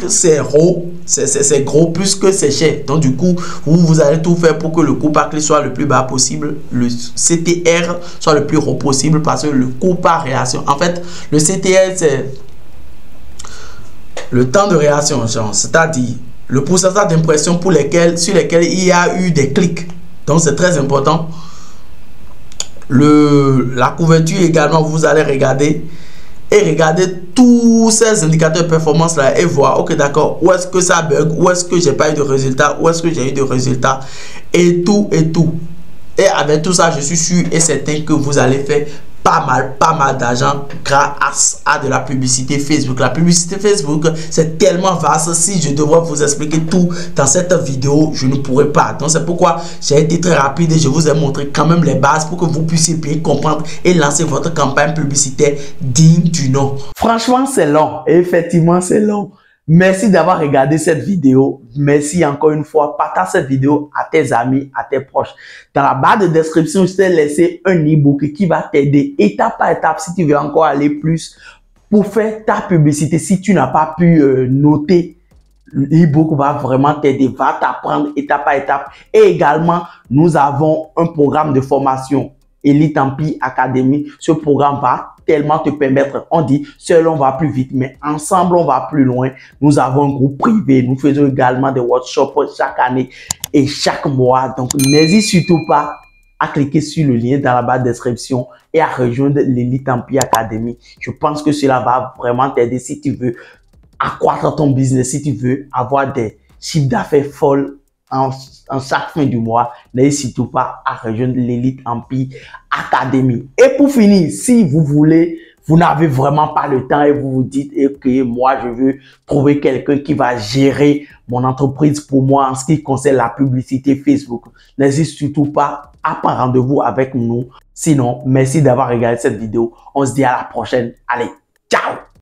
c'est gros, c'est gros, plus que c'est cher. Donc du coup, vous allez tout faire pour que le coût par clic soit le plus bas possible, le CTR soit le plus haut possible, parce que le coût par réaction, en fait, le CTR, c'est le temps de réaction, c'est-à-dire le pourcentage d'impressions sur lesquelles il y a eu des clics. Donc c'est très important. La couverture également, vous allez regarder et regarder tous ces indicateurs de performance là et voir, ok, d'accord, où est-ce que ça bug, où est-ce que j'ai pas eu de résultat, où est-ce que j'ai eu de résultats et tout. Et avec tout ça, je suis sûr et certain que vous allez faire pas mal d'argent grâce à de la publicité Facebook. La publicité Facebook, c'est tellement vaste. Si je devrais vous expliquer tout dans cette vidéo, je ne pourrais pas. Donc c'est pourquoi j'ai été très rapide et je vous ai montré quand même les bases pour que vous puissiez bien comprendre et lancer votre campagne publicitaire digne du nom. Franchement, c'est long. Effectivement, c'est long. Merci d'avoir regardé cette vidéo. Merci encore une fois. Partage cette vidéo à tes amis, à tes proches. Dans la barre de description, je t'ai laissé un e-book qui va t'aider étape par étape si tu veux encore aller plus pour faire ta publicité. Si tu n'as pas pu noter, l'e-book va vraiment t'aider, va t'apprendre étape par étape. Et également, nous avons un programme de formation, Elite Empire Academy. Ce programme va tellement te permettre, on dit seul on va plus vite, mais ensemble on va plus loin. Nous avons un groupe privé, nous faisons également des workshops chaque année et chaque mois. Donc n'hésite surtout pas à cliquer sur le lien dans la barre de description et à rejoindre l'Elite Empire Academy. Je pense que cela va vraiment t'aider si tu veux accroître ton business, si tu veux avoir des chiffres d'affaires folles en chaque fin du mois. N'hésitez surtout pas à rejoindre l'Elite Empire Academy. Et pour finir, si vous voulez, vous n'avez vraiment pas le temps et vous vous dites que moi je veux trouver quelqu'un qui va gérer mon entreprise pour moi en ce qui concerne la publicité Facebook, n'hésitez surtout pas à prendre rendez-vous avec nous. Sinon, merci d'avoir regardé cette vidéo. On se dit à la prochaine. Allez.